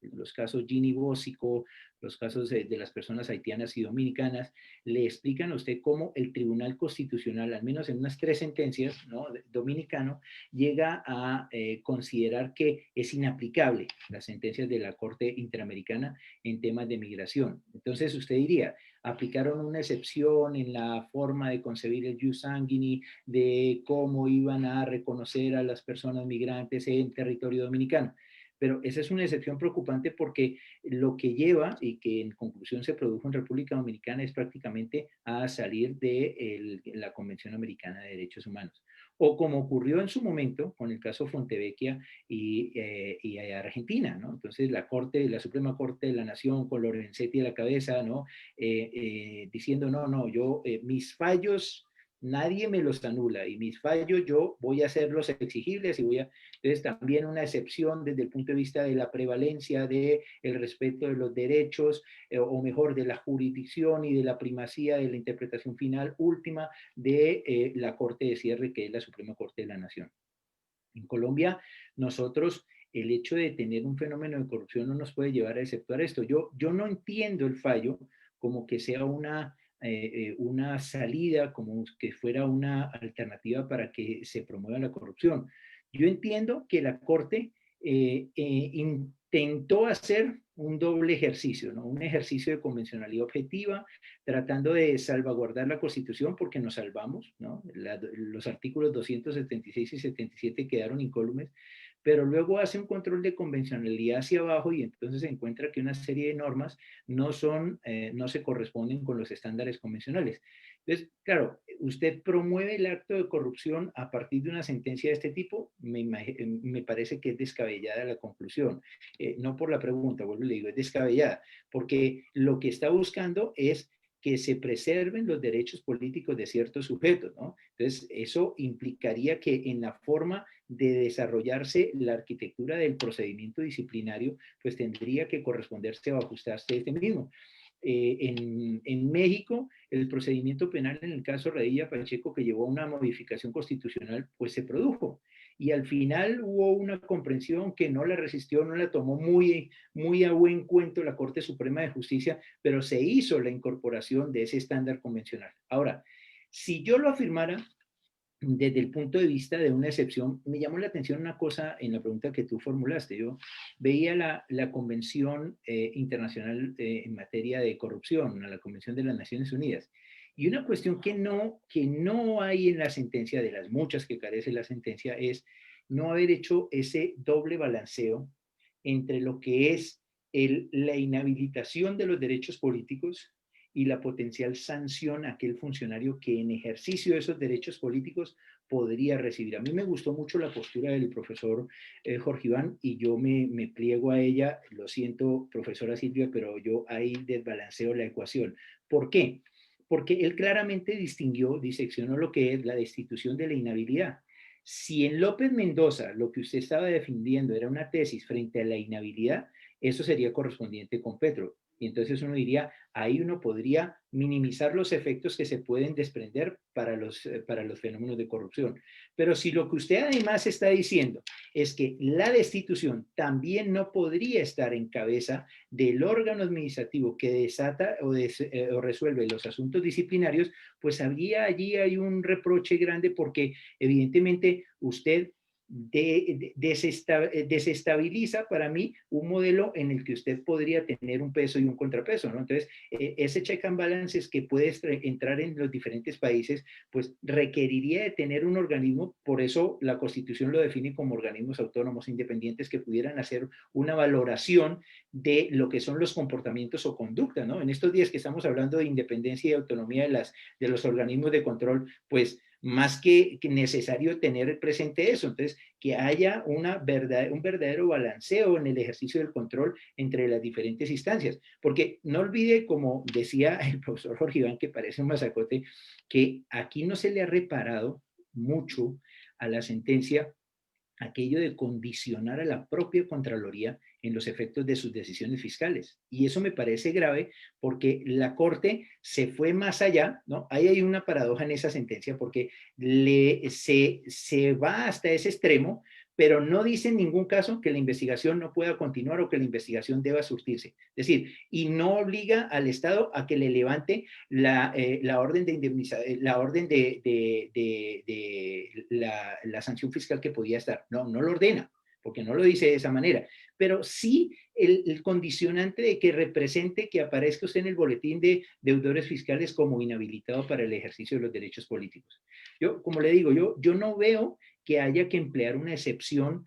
Speaker 4: Los casos Gini Bósico, los casos de las personas haitianas y dominicanas, le explican a usted cómo el Tribunal Constitucional, al menos en unas 3 sentencias, ¿no?, dominicano, llega a considerar que es inaplicable las sentencias de la Corte Interamericana en temas de migración. Entonces usted diría, aplicaron una excepción en la forma de concebir el jus sanguinis, de cómo iban a reconocer a las personas migrantes en territorio dominicano. Pero esa es una excepción preocupante porque lo que lleva, y que en conclusión se produjo en República Dominicana, es prácticamente a salir de la Convención Americana de Derechos Humanos. O como ocurrió en su momento con el caso Fontevecchia y Argentina, ¿no? Entonces la Suprema Corte de la Nación con Lorenzetti a la cabeza, ¿no? Diciendo, no, yo, mis fallos nadie me los anula, y mis fallos yo voy a hacerlos exigibles, y voy a... Entonces también una excepción desde el punto de vista de la prevalencia del respeto de los derechos, o mejor, de la jurisdicción y de la primacía de la interpretación final última de la Corte de Cierre, que es la Suprema Corte de la Nación. En Colombia, nosotros, el hecho de tener un fenómeno de corrupción no nos puede llevar a exceptuar esto. Yo no entiendo el fallo como que sea una salida, como que fuera una alternativa para que se promueva la corrupción. Yo entiendo que la Corte intentó hacer un doble ejercicio, ¿no? Un ejercicio de convencionalidad objetiva, tratando de salvaguardar la Constitución porque nos salvamos, ¿no? Los artículos 276 y 77 quedaron incólumes, pero luego hace un control de convencionalidad hacia abajo y entonces se encuentra que una serie de normas no se corresponden con los estándares convencionales. Entonces, claro, usted promueve el acto de corrupción a partir de una sentencia de este tipo, me parece que es descabellada la conclusión. No por la pregunta, vuelvo y le digo, es descabellada, porque lo que está buscando es que se preserven los derechos políticos de ciertos sujetos, ¿no? Entonces, eso implicaría que en la forma de desarrollarse la arquitectura del procedimiento disciplinario, pues tendría que corresponderse o ajustarse a este mismo. En México, el procedimiento penal en el caso Radilla Pacheco, que llevó a una modificación constitucional, pues se produjo. Y al final hubo una comprensión que no la resistió, no la tomó muy a buen cuento la Corte Suprema de Justicia, pero se hizo la incorporación de ese estándar convencional. Ahora, si yo lo afirmara desde el punto de vista de una excepción, me llamó la atención una cosa en la pregunta que tú formulaste. Yo veía la Convención Internacional en materia de corrupción, la Convención de las Naciones Unidas, Y una cuestión que no hay en la sentencia, de las muchas que carece la sentencia, es no haber hecho ese doble balanceo entre lo que es la inhabilitación de los derechos políticos y la potencial sanción a aquel funcionario que en ejercicio de esos derechos políticos podría recibir. A mí me gustó mucho la postura del profesor Jorge Iván, y yo me pliego a ella. Lo siento, profesora Silvia, pero yo ahí desbalanceo la ecuación. ¿Por qué? Porque él claramente diseccionó lo que es la destitución de la inhabilidad. Si en López Mendoza lo que usted estaba defendiendo era una tesis frente a la inhabilidad, eso sería correspondiente con Petro. Y entonces uno diría, ahí uno podría minimizar los efectos que se pueden desprender para los fenómenos de corrupción. Pero si lo que usted además está diciendo es que la destitución también no podría estar en cabeza del órgano administrativo que desata o resuelve los asuntos disciplinarios, pues allí hay un reproche grande, porque evidentemente usted desestabiliza para mí un modelo en el que usted podría tener un peso y un contrapeso, ¿no? Entonces, ese check and balances que puede entrar en los diferentes países, pues requeriría de tener un organismo. Por eso la Constitución lo define como organismos autónomos independientes que pudieran hacer una valoración de lo que son los comportamientos o conducta, ¿no? En estos días que estamos hablando de independencia y autonomía de los organismos de control, pues más que necesario tener presente eso. Entonces, que haya un verdadero balanceo en el ejercicio del control entre las diferentes instancias. Porque no olvide, como decía el profesor Jorge Iván, que parece un masacote, que aquí no se le ha reparado mucho a la sentencia aquello de condicionar a la propia Contraloría en los efectos de sus decisiones fiscales. Y eso me parece grave, porque la Corte se fue más allá, ¿no? Ahí hay una paradoja en esa sentencia, porque se va hasta ese extremo, pero no dice en ningún caso que la investigación no pueda continuar o que la investigación deba surtirse. Es decir, y no obliga al Estado a que le levante la orden de indemnización, la orden la sanción fiscal que podía estar. No lo ordena, porque no lo dice de esa manera, pero sí el condicionante de que represente que aparezca usted en el boletín de deudores fiscales como inhabilitado para el ejercicio de los derechos políticos. Yo, como le digo, yo no veo que haya que emplear una excepción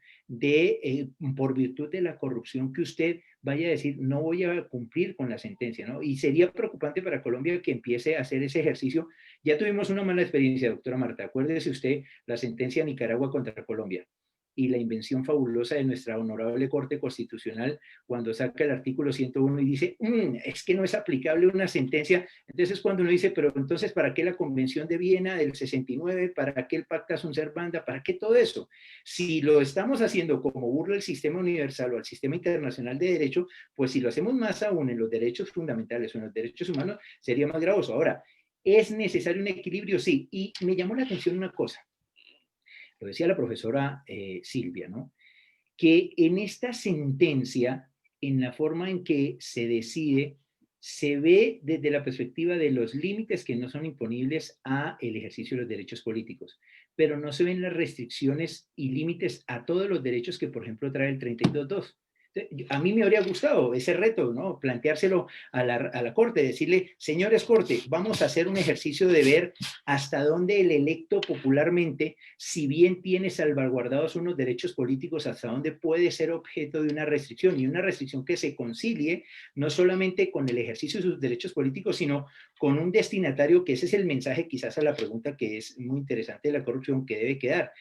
Speaker 4: por virtud de la corrupción, que usted vaya a decir, no voy a cumplir con la sentencia, ¿no? Y sería preocupante para Colombia que empiece a hacer ese ejercicio. Ya tuvimos una mala experiencia, doctora Marta. Acuérdese usted la sentencia de Nicaragua contra Colombia y la invención fabulosa de nuestra honorable Corte Constitucional cuando saca el artículo 101 y dice, es que no es aplicable una sentencia. Entonces cuando uno dice, pero entonces, ¿para qué la Convención de Viena del 69? ¿Para qué el Pacta Sunt Servanda? ¿Para qué todo eso? Si lo estamos haciendo como burla al sistema universal o al sistema internacional de derecho, pues si lo hacemos más aún en los derechos fundamentales o en los derechos humanos, sería más gravoso. Ahora, ¿es necesario un equilibrio? Sí. Y me llamó la atención una cosa. Lo decía la profesora Silvia, ¿no? Que en esta sentencia, en la forma en que se decide, se ve desde la perspectiva de los límites que no son imponibles a el ejercicio de los derechos políticos, pero no se ven las restricciones y límites a todos los derechos que, por ejemplo, trae el 32.2. A mí me habría gustado ese reto, ¿no? Planteárselo a la Corte, decirle, señores Corte, vamos a hacer un ejercicio de ver hasta dónde el electo popularmente, si bien tiene salvaguardados unos derechos políticos, hasta dónde puede ser objeto de una restricción, y una restricción que se concilie no solamente con el ejercicio de sus derechos políticos, sino con un destinatario, que ese es el mensaje quizás a la pregunta que es muy interesante de la corrupción que debe quedar.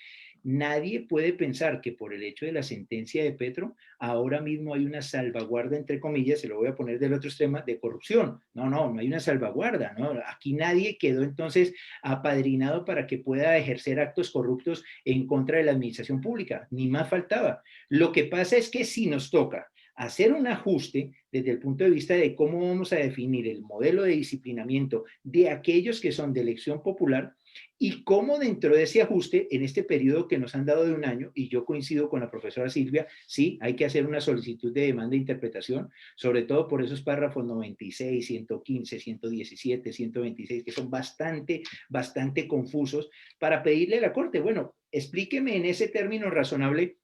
Speaker 4: Nadie puede pensar que por el hecho de la sentencia de Petro, ahora mismo hay una salvaguarda, entre comillas, se lo voy a poner del otro extremo, de corrupción. No hay una salvaguarda, ¿no? Aquí nadie quedó entonces apadrinado para que pueda ejercer actos corruptos en contra de la administración pública, ni más faltaba. Lo que pasa es que si nos toca hacer un ajuste desde el punto de vista de cómo vamos a definir el modelo de disciplinamiento de aquellos que son de elección popular, y cómo dentro de ese ajuste, en este periodo que nos han dado de un año, y yo coincido con la profesora Silvia, sí, hay que hacer una solicitud de demanda de interpretación, sobre todo por esos párrafos 96, 115, 117, 126, que son bastante confusos, para pedirle a la Corte, bueno, explíqueme en ese término razonable,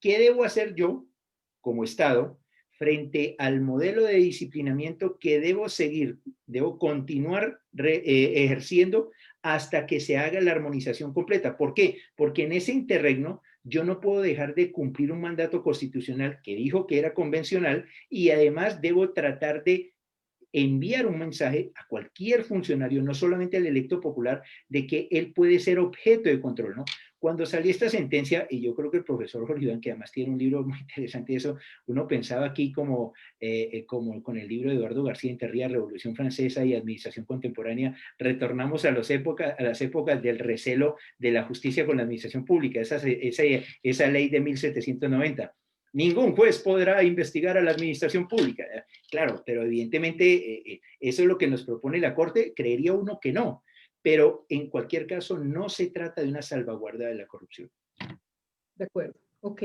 Speaker 4: ¿qué debo hacer yo como Estado frente al modelo de disciplinamiento que debo seguir, debo continuar ejerciendo hasta que se haga la armonización completa. ¿Por qué? Porque en ese interregno yo no puedo dejar de cumplir un mandato constitucional que dijo que era convencional y además debo tratar de enviar un mensaje a cualquier funcionario, no solamente al electo popular, de que él puede ser objeto de control, ¿no? Cuando salió esta sentencia, y yo creo que el profesor Jorge Iván, que además tiene un libro muy interesante de eso, uno pensaba aquí como con el libro de Eduardo García Interría, Revolución Francesa y Administración Contemporánea, retornamos a las épocas del recelo de la justicia con la administración pública, esa ley de 1790. Ningún juez podrá investigar a la administración pública. Claro, pero evidentemente eso es lo que nos propone la Corte. Creería uno que no, pero en cualquier caso no se trata de una salvaguarda de la corrupción.
Speaker 1: De acuerdo. Ok.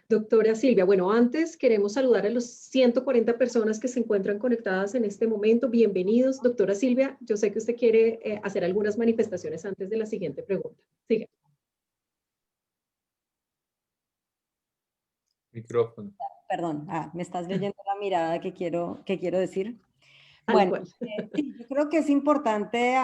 Speaker 1: Doctora Silvia, bueno, antes queremos saludar a los 140 personas que se encuentran conectadas en este momento. Bienvenidos. Doctora Silvia, yo sé que usted quiere hacer algunas manifestaciones antes de la siguiente pregunta. Siga.
Speaker 3: Micrófono.
Speaker 2: Perdón, me estás leyendo la mirada que quiero decir.
Speaker 1: Tal
Speaker 2: Bueno,
Speaker 1: cual.
Speaker 2: sí, yo creo que es importante,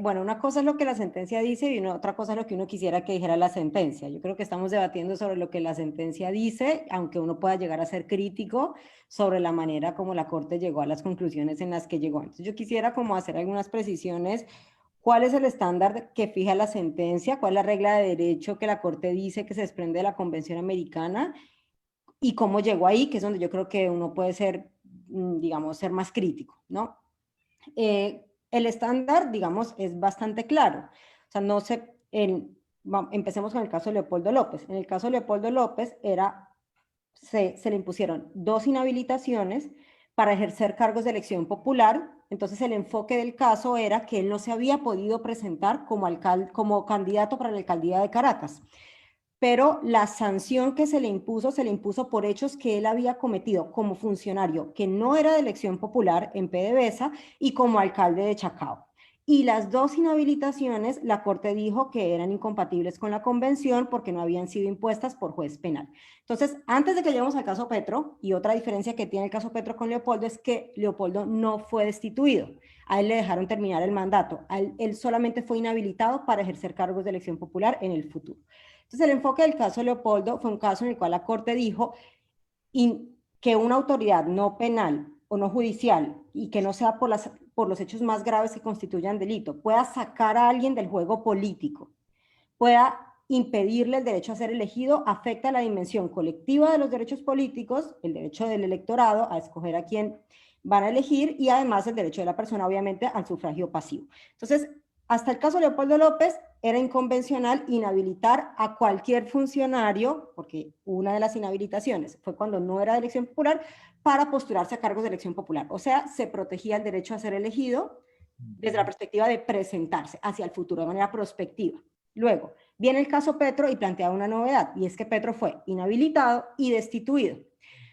Speaker 2: bueno, una cosa es lo que la sentencia dice y otra cosa es lo que uno quisiera que dijera la sentencia. Yo creo que estamos debatiendo sobre lo que la sentencia dice, aunque uno pueda llegar a ser crítico sobre la manera como la Corte llegó a las conclusiones en las que llegó. Entonces yo quisiera como hacer algunas precisiones. ¿Cuál es el estándar que fija la sentencia? ¿Cuál es la regla de derecho que la Corte dice que se desprende de la Convención Americana? Y cómo llegó ahí, que es donde yo creo que uno puede ser, digamos, ser más crítico, ¿no? El estándar, digamos, es bastante claro. O sea, no se, empecemos con el caso de Leopoldo López. En el caso de Leopoldo López se le impusieron 2 inhabilitaciones para ejercer cargos de elección popular. Entonces el enfoque del caso era que él no se había podido presentar como candidato para la alcaldía de Caracas. Pero la sanción que se le impuso por hechos que él había cometido como funcionario, que no era de elección popular en PDVSA y como alcalde de Chacao. Y las 2 inhabilitaciones, la Corte dijo que eran incompatibles con la convención porque no habían sido impuestas por juez penal. Entonces, antes de que lleguemos al caso Petro, y otra diferencia que tiene el caso Petro con Leopoldo es que Leopoldo no fue destituido. A él le dejaron terminar el mandato. Él solamente fue inhabilitado para ejercer cargos de elección popular en el futuro. Entonces, el enfoque del caso Leopoldo fue un caso en el cual la Corte dijo que una autoridad no penal o no judicial y que no sea por los hechos más graves que constituyan delito, pueda sacar a alguien del juego político, pueda impedirle el derecho a ser elegido, afecta la dimensión colectiva de los derechos políticos, el derecho del electorado a escoger a quién van a elegir y además el derecho de la persona, obviamente, al sufragio pasivo. Entonces, hasta el caso de Leopoldo López, era inconvencional inhabilitar a cualquier funcionario, porque una de las inhabilitaciones fue cuando no era de elección popular, para postularse a cargos de elección popular. O sea, se protegía el derecho a ser elegido desde la perspectiva de presentarse hacia el futuro, de manera prospectiva. Luego, viene el caso Petro y plantea una novedad, y es que Petro fue inhabilitado y destituido.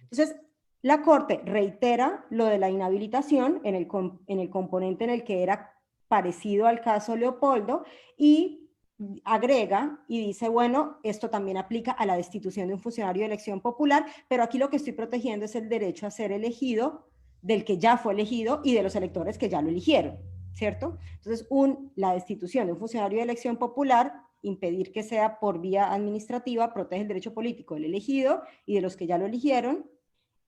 Speaker 2: Entonces, la Corte reitera lo de la inhabilitación en el componente en el que era parecido al caso Leopoldo y agrega y dice, bueno, esto también aplica a la destitución de un funcionario de elección popular, pero aquí lo que estoy protegiendo es el derecho a ser elegido del que ya fue elegido y de los electores que ya lo eligieron, ¿cierto? Entonces, la destitución de un funcionario de elección popular, impedir que sea por vía administrativa, protege el derecho político del elegido y de los que ya lo eligieron,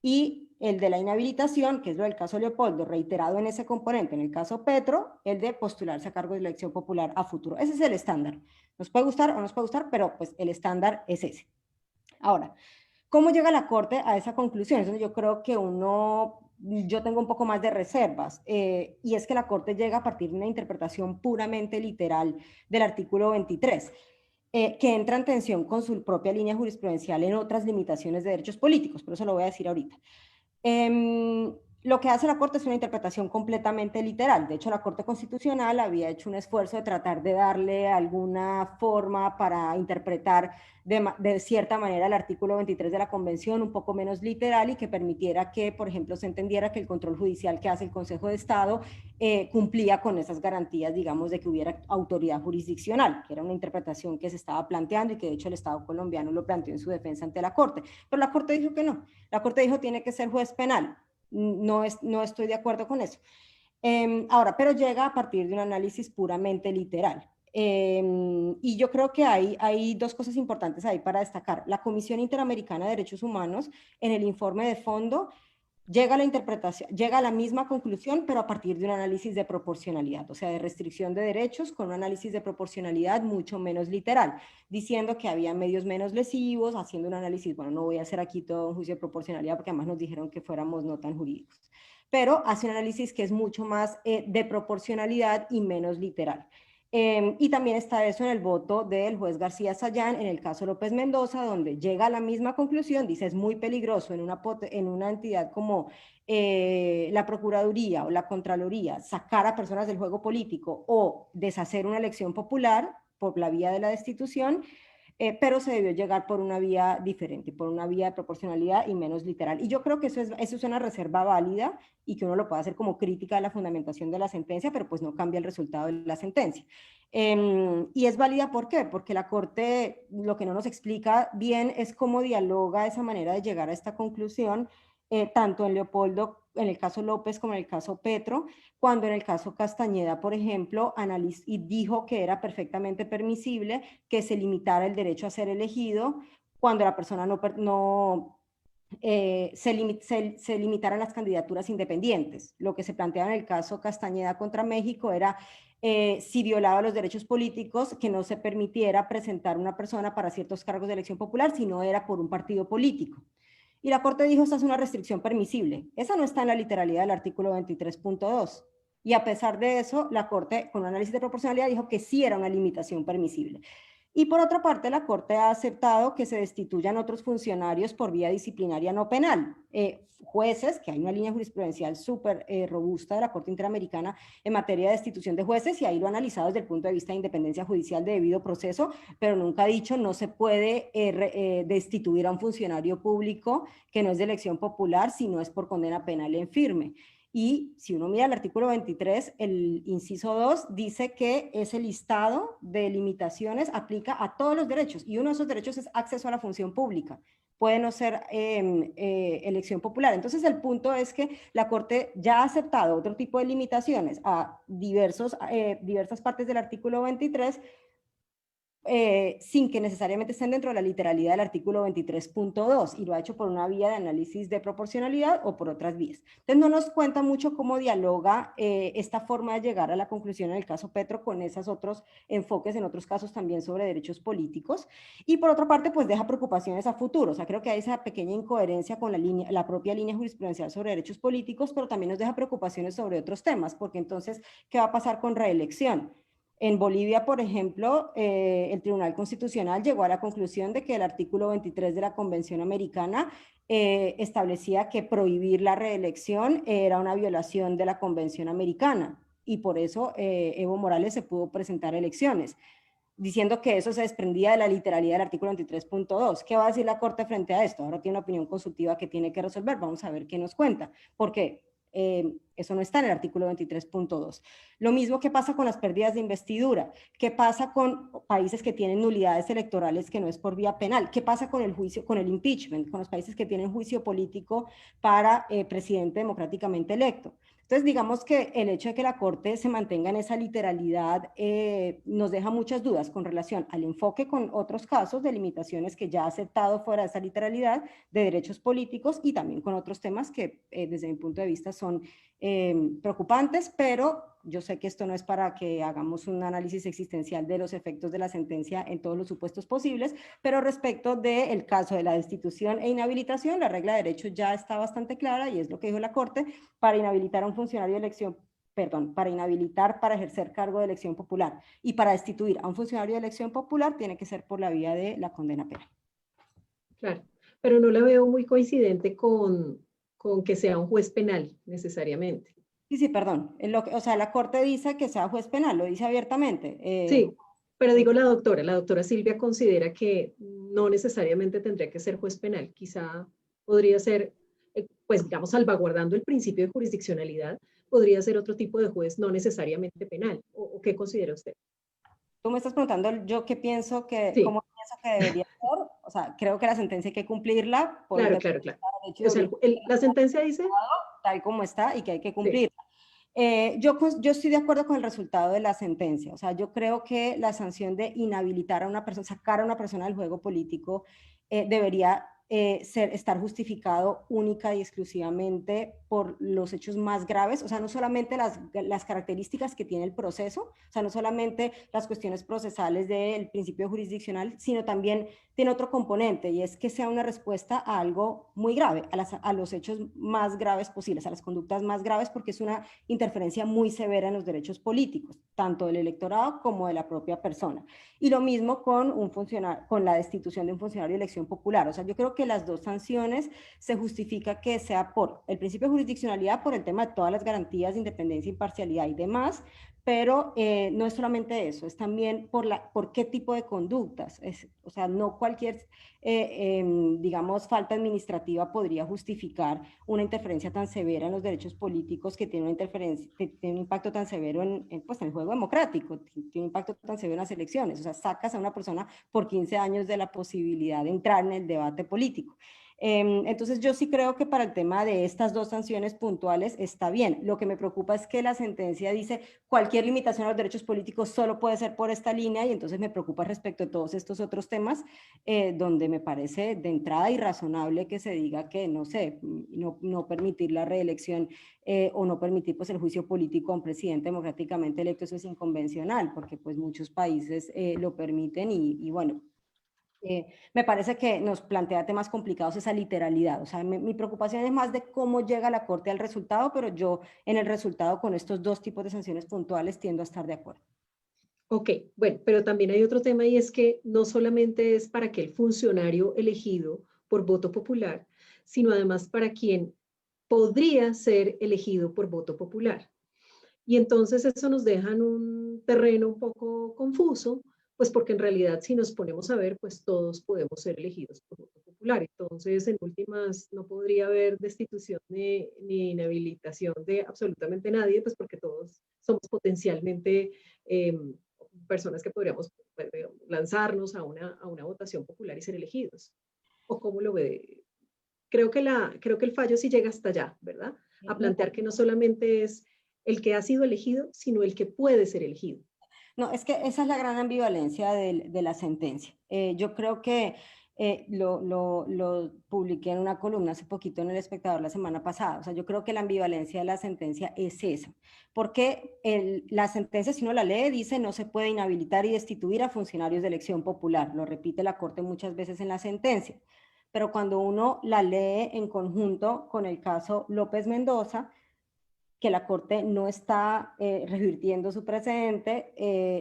Speaker 2: y el de la inhabilitación, que es lo del caso Leopoldo, reiterado en ese componente, en el caso Petro, el de postularse a cargo de elección popular a futuro. Ese es el estándar. Nos puede gustar o no nos puede gustar, pero pues el estándar es ese. Ahora, ¿cómo llega la Corte a esa conclusión? Es donde yo creo que yo tengo un poco más de reservas, y es que la Corte llega a partir de una interpretación puramente literal del artículo 23. Que entra en tensión con su propia línea jurisprudencial en otras limitaciones de derechos políticos, pero eso lo voy a decir ahorita. lo que hace la Corte es una interpretación completamente literal. De hecho, la Corte Constitucional había hecho un esfuerzo de tratar de darle alguna forma para interpretar de cierta manera el artículo 23 de la Convención, un poco menos literal, y que permitiera que, por ejemplo, se entendiera que el control judicial que hace el Consejo de Estado cumplía con esas garantías, digamos, de que hubiera autoridad jurisdiccional, que era una interpretación que se estaba planteando y que de hecho el Estado colombiano lo planteó en su defensa ante la Corte. Pero la Corte dijo que no. La Corte dijo tiene que ser juez penal. No estoy de acuerdo con eso. Ahora, pero llega a partir de un análisis puramente literal. Y yo creo que hay dos cosas importantes ahí para destacar. La Comisión Interamericana de Derechos Humanos, en el informe de fondo, llega a la interpretación, llega a la misma conclusión, pero a partir de un análisis de proporcionalidad, o sea, de restricción de derechos con un análisis de proporcionalidad mucho menos literal, diciendo que había medios menos lesivos, haciendo un análisis, bueno, no voy a hacer aquí todo un juicio de proporcionalidad porque además nos dijeron que fuéramos no tan jurídicos, pero hace un análisis que es mucho más de proporcionalidad y menos literal. Y también está eso en el voto del juez García Sayán en el caso López Mendoza, donde llega a la misma conclusión, dice es muy peligroso en una entidad como la Procuraduría o la Contraloría sacar a personas del juego político o deshacer una elección popular por la vía de la destitución, pero se debió llegar por una vía diferente, por una vía de proporcionalidad y menos literal. Y yo creo que eso es una reserva válida y que uno lo puede hacer como crítica de la fundamentación de la sentencia, pero pues no cambia el resultado de la sentencia. Y es válida, ¿por qué? Porque la Corte lo que no nos explica bien es cómo dialoga esa manera de llegar a esta conclusión, tanto en Leopoldo, en el caso López, como en el caso Petro, cuando en el caso Castañeda, por ejemplo, y dijo que era perfectamente permisible que se limitara el derecho a ser elegido cuando la persona se limitaran las candidaturas independientes. Lo que se planteaba en el caso Castañeda contra México era si violaba los derechos políticos, que no se permitiera presentar una persona para ciertos cargos de elección popular si no era por un partido político. Y la Corte dijo, esta es una restricción permisible. Esa no está en la literalidad del artículo 23.2. Y a pesar de eso, la Corte, con un análisis de proporcionalidad, dijo que sí era una limitación permisible. Y por otra parte, la Corte ha aceptado que se destituyan otros funcionarios por vía disciplinaria no penal. Jueces, que hay una línea jurisprudencial súper robusta de la Corte Interamericana en materia de destitución de jueces, y ahí lo ha analizado desde el punto de vista de independencia judicial de debido proceso, pero nunca ha dicho no se puede destituir a un funcionario público que no es de elección popular si no es por condena penal en firme. Y si uno mira el artículo 23, el inciso 2 dice que ese listado de limitaciones aplica a todos los derechos, y uno de esos derechos es acceso a la función pública. Puede no ser elección popular. Entonces el punto es que la Corte ya ha aceptado otro tipo de limitaciones a diversas partes del artículo 23, sin que necesariamente estén dentro de la literalidad del artículo 23.2, y lo ha hecho por una vía de análisis de proporcionalidad o por otras vías. Entonces no nos cuenta mucho cómo dialoga esta forma de llegar a la conclusión en el caso Petro con esos otros enfoques en otros casos también sobre derechos políticos, y por otra parte pues deja preocupaciones a futuro. O sea, creo que hay esa pequeña incoherencia con la propia línea jurisprudencial sobre derechos políticos, pero también nos deja preocupaciones sobre otros temas, porque entonces, ¿qué va a pasar con reelección? En Bolivia, por ejemplo, el Tribunal Constitucional llegó a la conclusión de que el artículo 23 de la Convención Americana establecía que prohibir la reelección era una violación de la Convención Americana, y por eso Evo Morales se pudo presentar a elecciones, diciendo que eso se desprendía de la literalidad del artículo 23.2. ¿Qué va a decir la Corte frente a esto? Ahora tiene una opinión consultiva que tiene que resolver. Vamos a ver qué nos cuenta. ¿Por qué? Eso no está en el artículo 23.2. Lo mismo que pasa con las pérdidas de investidura. ¿Qué pasa con países que tienen nulidades electorales que no es por vía penal? ¿Qué pasa con el juicio, con el impeachment, con los países que tienen juicio político para presidente democráticamente electo? Entonces, digamos que el hecho de que la Corte se mantenga en esa literalidad nos deja muchas dudas con relación al enfoque con otros casos de limitaciones que ya ha aceptado fuera de esa literalidad de derechos políticos, y también con otros temas que desde mi punto de vista son preocupantes, pero yo sé que esto no es para que hagamos un análisis existencial de los efectos de la sentencia en todos los supuestos posibles, pero respecto del caso de la destitución e inhabilitación, la regla de derecho ya está bastante clara, y es lo que dijo la Corte: para inhabilitar a un funcionario de elección, para inhabilitar para ejercer cargo de elección popular y para destituir a un funcionario de elección popular tiene que ser por la vía de la condena penal.
Speaker 1: Claro, pero no la veo muy coincidente con que sea un juez penal necesariamente.
Speaker 2: Sí, sí, perdón. O sea, la Corte dice que sea juez penal, lo dice abiertamente.
Speaker 1: Sí, pero digo la doctora Silvia considera que no necesariamente tendría que ser juez penal, quizá podría ser, pues digamos, salvaguardando el principio de jurisdiccionalidad, podría ser otro tipo de juez, no necesariamente penal. ¿O qué considera usted?
Speaker 2: Tú me estás preguntando yo qué pienso que,
Speaker 1: Sí,
Speaker 2: cómo pienso que debería ser. O sea, creo que la sentencia hay que cumplirla por un
Speaker 1: claro,
Speaker 2: tema
Speaker 1: claro, claro.
Speaker 2: de derecho
Speaker 1: O
Speaker 2: de
Speaker 1: sea,
Speaker 2: origen
Speaker 1: la sentencia dice,
Speaker 2: tal como está y que hay que
Speaker 1: sí,
Speaker 2: cumplir. Yo estoy de acuerdo con el resultado de la sentencia. O sea, yo creo que la sanción de inhabilitar a una persona, sacar a una persona del juego político, debería estar justificado única y exclusivamente por los hechos más graves. O sea, no solamente las características que tiene el proceso, o sea, no solamente las cuestiones procesales del principio jurisdiccional, sino también tiene otro componente, y es que sea una respuesta a algo muy grave, a los hechos más graves posibles, a las conductas más graves, porque es una interferencia muy severa en los derechos políticos, tanto del electorado como de la propia persona. Y lo mismo con con la destitución de un funcionario de elección popular. O sea, yo creo que las dos sanciones se justifica que sea por el principio de jurisdiccionalidad, por el tema de todas las garantías de independencia, imparcialidad y demás, pero no es solamente eso, es también por qué tipo de conductas. O sea, no cualquier, digamos, falta administrativa podría justificar una interferencia tan severa en los derechos políticos, que tiene una interferencia, que tiene un impacto tan severo pues, en el juego democrático, tiene un impacto tan severo en las elecciones. O sea, sacas a una persona por 15 años de la posibilidad de entrar en el debate político. Entonces yo sí creo que para el tema de estas dos sanciones puntuales está bien. Lo que me preocupa es que la sentencia dice cualquier limitación a los derechos políticos solo puede ser por esta línea, y entonces me preocupa respecto a todos estos otros temas, donde me parece de entrada irrazonable que se diga que, no sé, no permitir la reelección o no permitir pues el juicio político a un presidente democráticamente electo. Eso es inconvencional, porque pues muchos países lo permiten, y bueno, me parece que nos plantea temas complicados esa literalidad. O sea, mi preocupación es más de cómo llega la Corte al resultado, pero yo en el resultado con estos dos tipos de sanciones puntuales tiendo a estar de acuerdo.
Speaker 1: ok, bueno, pero también hay otro tema y es que no solamente es para aquel funcionario elegido por voto popular, sino además para quien podría ser elegido por voto popular. Y entonces eso nos deja en un terreno un poco confuso, pues porque en realidad si nos ponemos a ver, pues todos podemos ser elegidos por voto popular. Entonces, en últimas, no podría haber destitución ni inhabilitación de absolutamente nadie, pues porque todos somos potencialmente personas que podríamos lanzarnos a una votación popular y ser elegidos. ¿O cómo lo ve? Creo que el fallo sí llega hasta allá, ¿verdad? A plantear que no solamente es el que ha sido elegido, sino el que puede ser elegido.
Speaker 2: No, es que esa es la gran ambivalencia de la sentencia. Yo creo que lo publiqué en una columna hace poquito en El Espectador la semana pasada. O sea, yo creo que la ambivalencia de la sentencia es esa. Porque la sentencia, si uno la lee, dice no se puede inhabilitar y destituir a funcionarios de elección popular. Lo repite la Corte muchas veces en la sentencia. Pero cuando uno la lee en conjunto con el caso López Mendoza, que la Corte no está revirtiendo su precedente,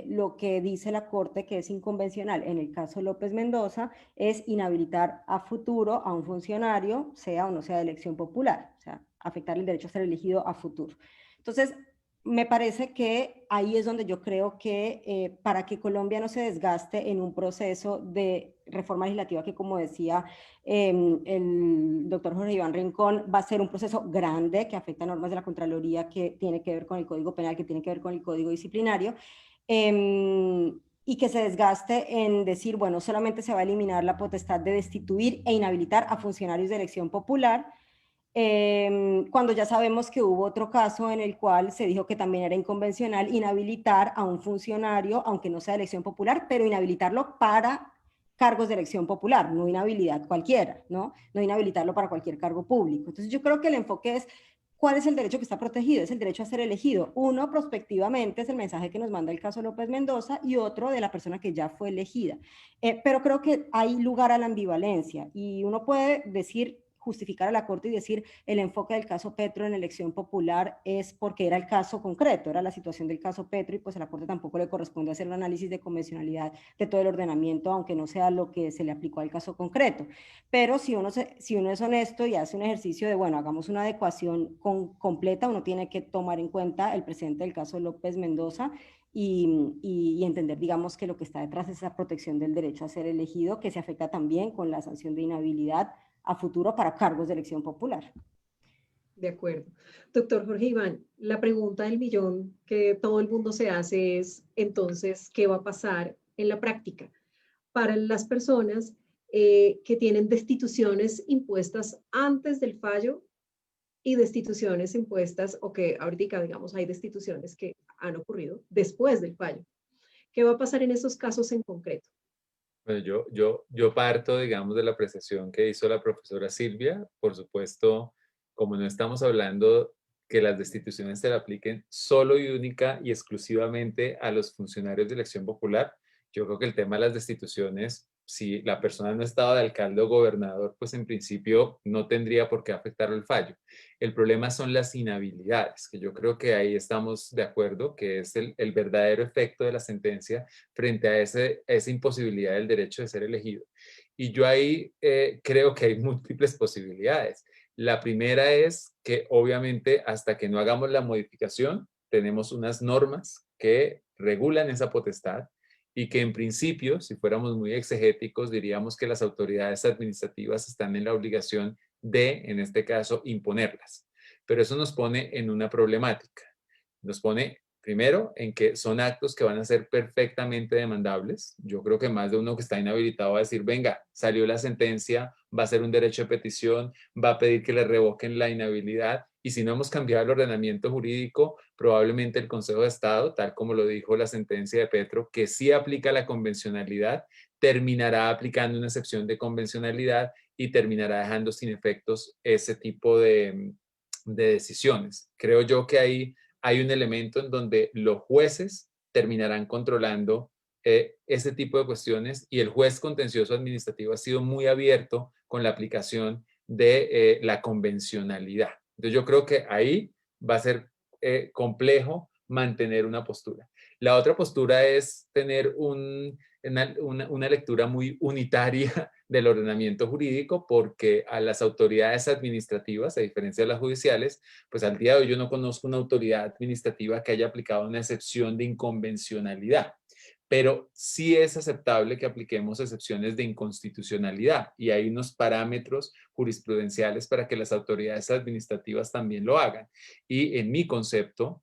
Speaker 2: lo que dice la Corte que es inconvencional en el caso López Mendoza es inhabilitar a futuro a un funcionario, sea o no sea de elección popular, o sea, afectar el derecho a ser elegido a futuro. Entonces, me parece que ahí es donde yo creo que para que Colombia no se desgaste en un proceso de reforma legislativa que, como decía el doctor Jorge Iván Rincón, va a ser un proceso grande que afecta normas de la Contraloría, que tiene que ver con el Código Penal, que tiene que ver con el Código Disciplinario, y que se desgaste en decir, bueno, solamente se va a eliminar la potestad de destituir e inhabilitar a funcionarios de elección popular, cuando ya sabemos que hubo otro caso en el cual se dijo que también era inconvencional inhabilitar a un funcionario, aunque no sea de elección popular, pero inhabilitarlo para cargos de elección popular, no inhabilidad cualquiera, ¿no? No inhabilitarlo para cualquier cargo público. Entonces yo creo que el enfoque es ¿cuál es el derecho que está protegido? Es el derecho a ser elegido. Uno, prospectivamente, es el mensaje que nos manda el caso López Mendoza, y otro de la persona que ya fue elegida. Pero creo que hay lugar a la ambivalencia, y uno puede decir justificar a la Corte y decir el enfoque del caso Petro en elección popular es porque era el caso concreto, era la situación del caso Petro, y pues a la Corte tampoco le corresponde hacer un análisis de convencionalidad de todo el ordenamiento, aunque no sea lo que se le aplicó al caso concreto. Pero si uno es honesto y hace un ejercicio de, bueno, hagamos una adecuación completa, uno tiene que tomar en cuenta el precedente del caso López Mendoza y entender, digamos, que lo que está detrás es esa protección del derecho a ser elegido, que se afecta también con la sanción de inhabilidad a futuro para cargos de elección popular.
Speaker 1: De acuerdo. Doctor Jorge Iván, la pregunta del millón que todo el mundo se hace es, entonces, ¿qué va a pasar en la práctica para las personas que tienen destituciones impuestas antes del fallo y destituciones impuestas, o que ahorita, digamos, hay destituciones que han ocurrido después del fallo? ¿Qué va a pasar en esos casos en concreto?
Speaker 3: Bueno, yo parto, digamos, de la apreciación que hizo la profesora Silvia. Por supuesto, como no estamos hablando que las destituciones se le apliquen solo y única y exclusivamente a los funcionarios de elección popular, yo creo que el tema de las destituciones, si la persona no estaba de alcalde o gobernador, pues en principio no tendría por qué afectar el fallo. El problema son las inhabilidades, que yo creo que ahí estamos de acuerdo, que es el verdadero efecto de la sentencia frente a esa imposibilidad del derecho de ser elegido. Y yo ahí creo que hay múltiples posibilidades. La primera es que obviamente hasta que no hagamos la modificación, tenemos unas normas que regulan esa potestad y que en principio, si fuéramos muy exegéticos, diríamos que las autoridades administrativas están en la obligación de, en este caso, imponerlas. Pero eso nos pone en una problemática. Nos pone primero en que son actos que van a ser perfectamente demandables. Yo creo que más de uno que está inhabilitado va a decir, venga, salió la sentencia, va a ser un derecho de petición, va a pedir que le revoquen la inhabilidad. Y si no hemos cambiado el ordenamiento jurídico, probablemente el Consejo de Estado, tal como lo dijo la sentencia de Petro, que sí aplica la convencionalidad, terminará aplicando una excepción de convencionalidad y terminará dejando sin efectos ese tipo de decisiones. Creo yo que ahí hay un elemento en donde los jueces terminarán controlando ese tipo de cuestiones y el juez contencioso administrativo ha sido muy abierto con la aplicación de la convencionalidad. Entonces yo creo que ahí va a ser complejo mantener una postura. La otra postura es tener una lectura muy unitaria del ordenamiento jurídico, porque a las autoridades administrativas, a diferencia de las judiciales, pues al día de hoy yo no conozco una autoridad administrativa que haya aplicado una excepción de inconvencionalidad, pero sí es aceptable que apliquemos excepciones de inconstitucionalidad y hay unos parámetros jurisprudenciales para que las autoridades administrativas también lo hagan. Y en mi concepto,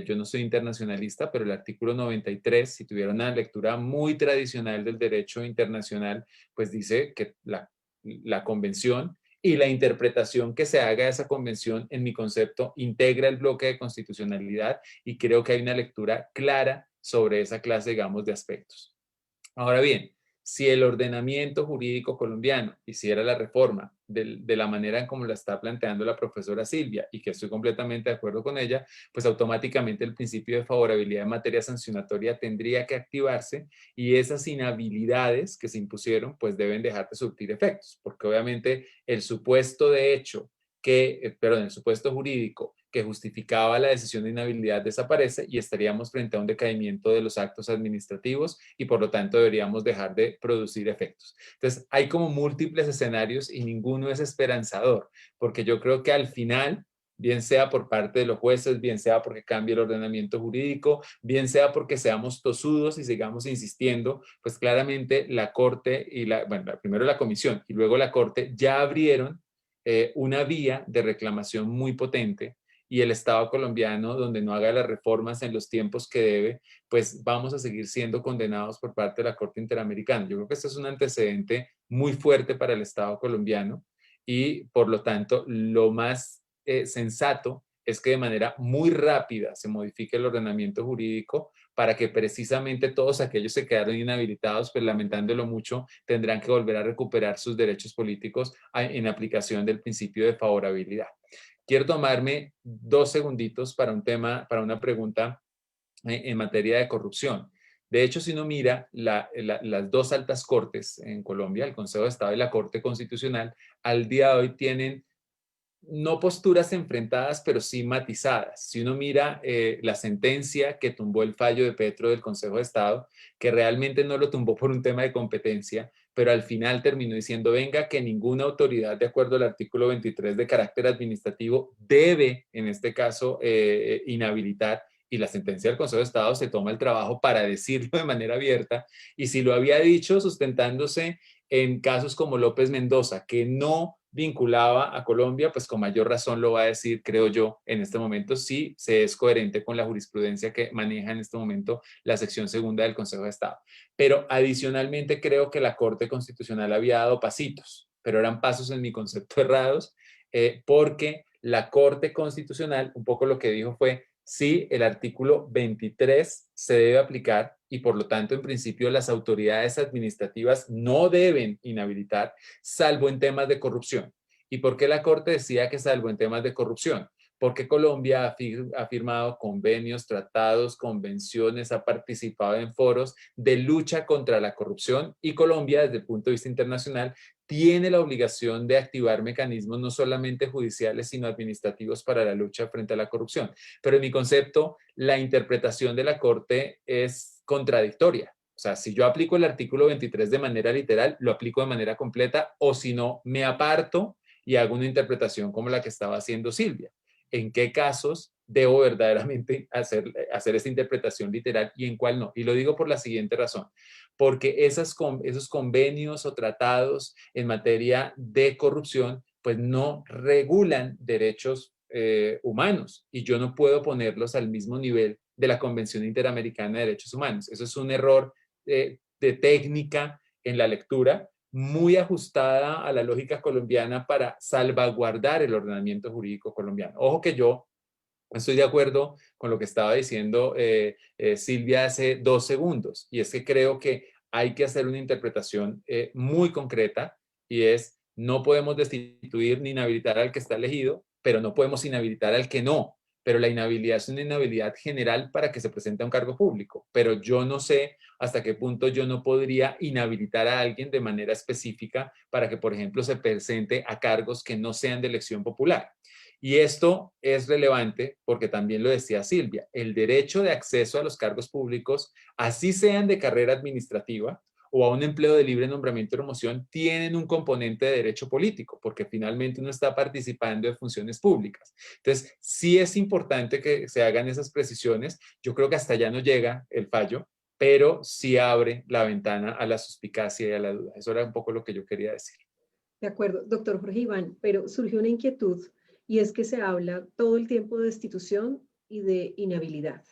Speaker 3: yo no soy internacionalista, pero el artículo 93, si tuviera una lectura muy tradicional del derecho internacional, pues dice que la convención y la interpretación que se haga de esa convención, en mi concepto, integra el bloque de constitucionalidad y creo que hay una lectura clara sobre esa clase, digamos, de aspectos. Ahora bien, si el ordenamiento jurídico colombiano hiciera la reforma de la manera en como la está planteando la profesora Silvia, y que estoy completamente de acuerdo con ella, pues automáticamente el principio de favorabilidad en materia sancionatoria tendría que activarse y esas inhabilidades que se impusieron pues deben dejar de surtir efectos, porque obviamente el supuesto de hecho el supuesto jurídico que justificaba la decisión de inhabilidad desaparece y estaríamos frente a un decaimiento de los actos administrativos y por lo tanto deberíamos dejar de producir efectos. Entonces hay como múltiples escenarios y ninguno es esperanzador, porque yo creo que al final, bien sea por parte de los jueces, bien sea porque cambie el ordenamiento jurídico, bien sea porque seamos tosudos y sigamos insistiendo, pues claramente la Corte y primero la Comisión y luego la Corte ya abrieron una vía de reclamación muy potente y el Estado colombiano, donde no haga las reformas en los tiempos que debe, pues vamos a seguir siendo condenados por parte de la Corte Interamericana. Yo creo que este es un antecedente muy fuerte para el Estado colombiano y por lo tanto lo más sensato es que de manera muy rápida se modifique el ordenamiento jurídico para que precisamente todos aquellos que quedaron inhabilitados, pues lamentándolo mucho, tendrán que volver a recuperar sus derechos políticos en aplicación del principio de favorabilidad. Quiero tomarme 2 segunditos para un tema, para una pregunta en materia de corrupción. De hecho, si uno mira las dos altas cortes en Colombia, el Consejo de Estado y la Corte Constitucional, al día de hoy tienen no posturas enfrentadas, pero sí matizadas. Si uno mira la sentencia que tumbó el fallo de Petro del Consejo de Estado, que realmente no lo tumbó por un tema de competencia, pero al final terminó diciendo, venga, que ninguna autoridad, de acuerdo al artículo 23 de carácter administrativo, debe, en este caso, inhabilitar. Y la sentencia del Consejo de Estado se toma el trabajo para decirlo de manera abierta. Y si lo había dicho sustentándose en casos como López Mendoza, que no vinculaba a Colombia, pues con mayor razón lo va a decir, creo yo, en este momento, si se es coherente con la jurisprudencia que maneja en este momento la sección segunda del Consejo de Estado. Pero adicionalmente creo que la Corte Constitucional había dado pasitos, pero eran pasos en mi concepto errados, porque la Corte Constitucional, un poco lo que dijo fue, sí, el artículo 23 se debe aplicar y por lo tanto, en principio, las autoridades administrativas no deben inhabilitar, salvo en temas de corrupción. ¿Y por qué la Corte decía que salvo en temas de corrupción? Porque Colombia ha firmado convenios, tratados, convenciones, ha participado en foros de lucha contra la corrupción y Colombia, desde el punto de vista internacional, tiene la obligación de activar mecanismos no solamente judiciales, sino administrativos para la lucha frente a la corrupción. Pero en mi concepto, la interpretación de la Corte es contradictoria. O sea, si yo aplico el artículo 23 de manera literal, lo aplico de manera completa, o si no, me aparto y hago una interpretación como la que estaba haciendo Silvia. ¿En qué casos debo verdaderamente hacer esta interpretación literal y en cuál no? Y lo digo por la siguiente razón, porque esos convenios o tratados en materia de corrupción, pues no regulan derechos humanos y yo no puedo ponerlos al mismo nivel de la Convención Interamericana de Derechos Humanos. Eso es un error de técnica en la lectura, muy ajustada a la lógica colombiana para salvaguardar el ordenamiento jurídico colombiano. Ojo que yo estoy de acuerdo con lo que estaba diciendo Silvia hace 2 segundos, y es que creo que hay que hacer una interpretación muy concreta, y es, no podemos destituir ni inhabilitar al que está elegido, pero no podemos inhabilitar al que no. Pero la inhabilidad es una inhabilidad general para que se presente a un cargo público. Pero yo no sé hasta qué punto yo no podría inhabilitar a alguien de manera específica para que, por ejemplo, se presente a cargos que no sean de elección popular. Y esto es relevante porque también lo decía Silvia, el derecho de acceso a los cargos públicos, así sean de carrera administrativa o a un empleo de libre nombramiento y promoción, tienen un componente de derecho político, porque finalmente uno está participando de funciones públicas. Entonces, sí es importante que se hagan esas precisiones. Yo creo que hasta allá no llega el fallo, pero sí abre la ventana a la suspicacia y a la duda. Eso era un poco lo que yo quería decir.
Speaker 1: De acuerdo, doctor Jorge Iván, pero surgió una inquietud y es que se habla todo el tiempo de destitución y de inhabilidad,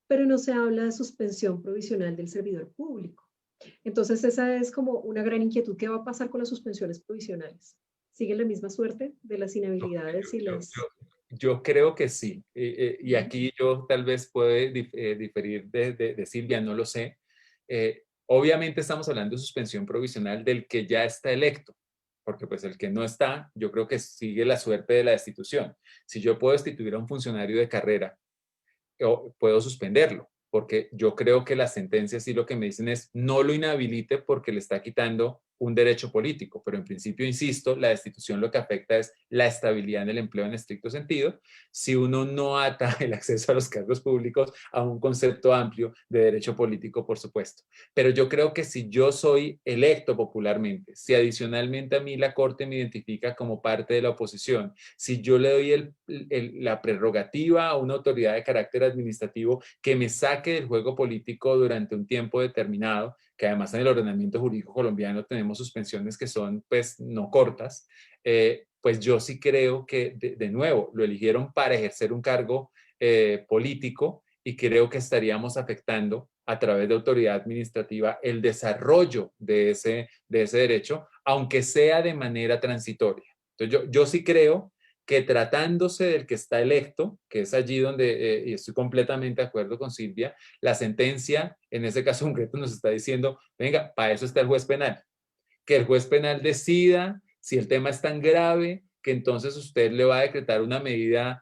Speaker 1: pero no se habla de suspensión provisional del servidor público. Entonces esa es como una gran inquietud. ¿Qué va a pasar con las suspensiones provisionales? ¿Sigue la misma suerte de las inhabilidades y las...
Speaker 3: Yo creo que sí. Y aquí yo tal vez puedo diferir de Silvia, no lo sé. Obviamente estamos hablando de suspensión provisional del que ya está electo, porque pues el que no está, yo creo que sigue la suerte de la destitución. Si yo puedo destituir a un funcionario de carrera, puedo suspenderlo, porque yo creo que las sentencias sí lo que me dicen es no lo inhabilite porque le está quitando un derecho político, pero en principio, insisto, la destitución lo que afecta es la estabilidad en el empleo en estricto sentido, si uno no ata el acceso a los cargos públicos a un concepto amplio de derecho político, por supuesto. Pero yo creo que si yo soy electo popularmente, si adicionalmente a mí la Corte me identifica como parte de la oposición, si yo le doy la prerrogativa a una autoridad de carácter administrativo que me saque del juego político durante un tiempo determinado, que además en el ordenamiento jurídico colombiano tenemos suspensiones que son pues no cortas, pues yo sí creo que de nuevo lo eligieron para ejercer un cargo político y creo que estaríamos afectando a través de autoridad administrativa el desarrollo de ese derecho, aunque sea de manera transitoria. Entonces yo sí creo que tratándose del que está electo, que es allí donde, y estoy completamente de acuerdo con Silvia, la sentencia, en ese caso concreto, nos está diciendo, venga, para eso está el juez penal. Que el juez penal decida si el tema es tan grave que entonces usted le va a decretar una medida,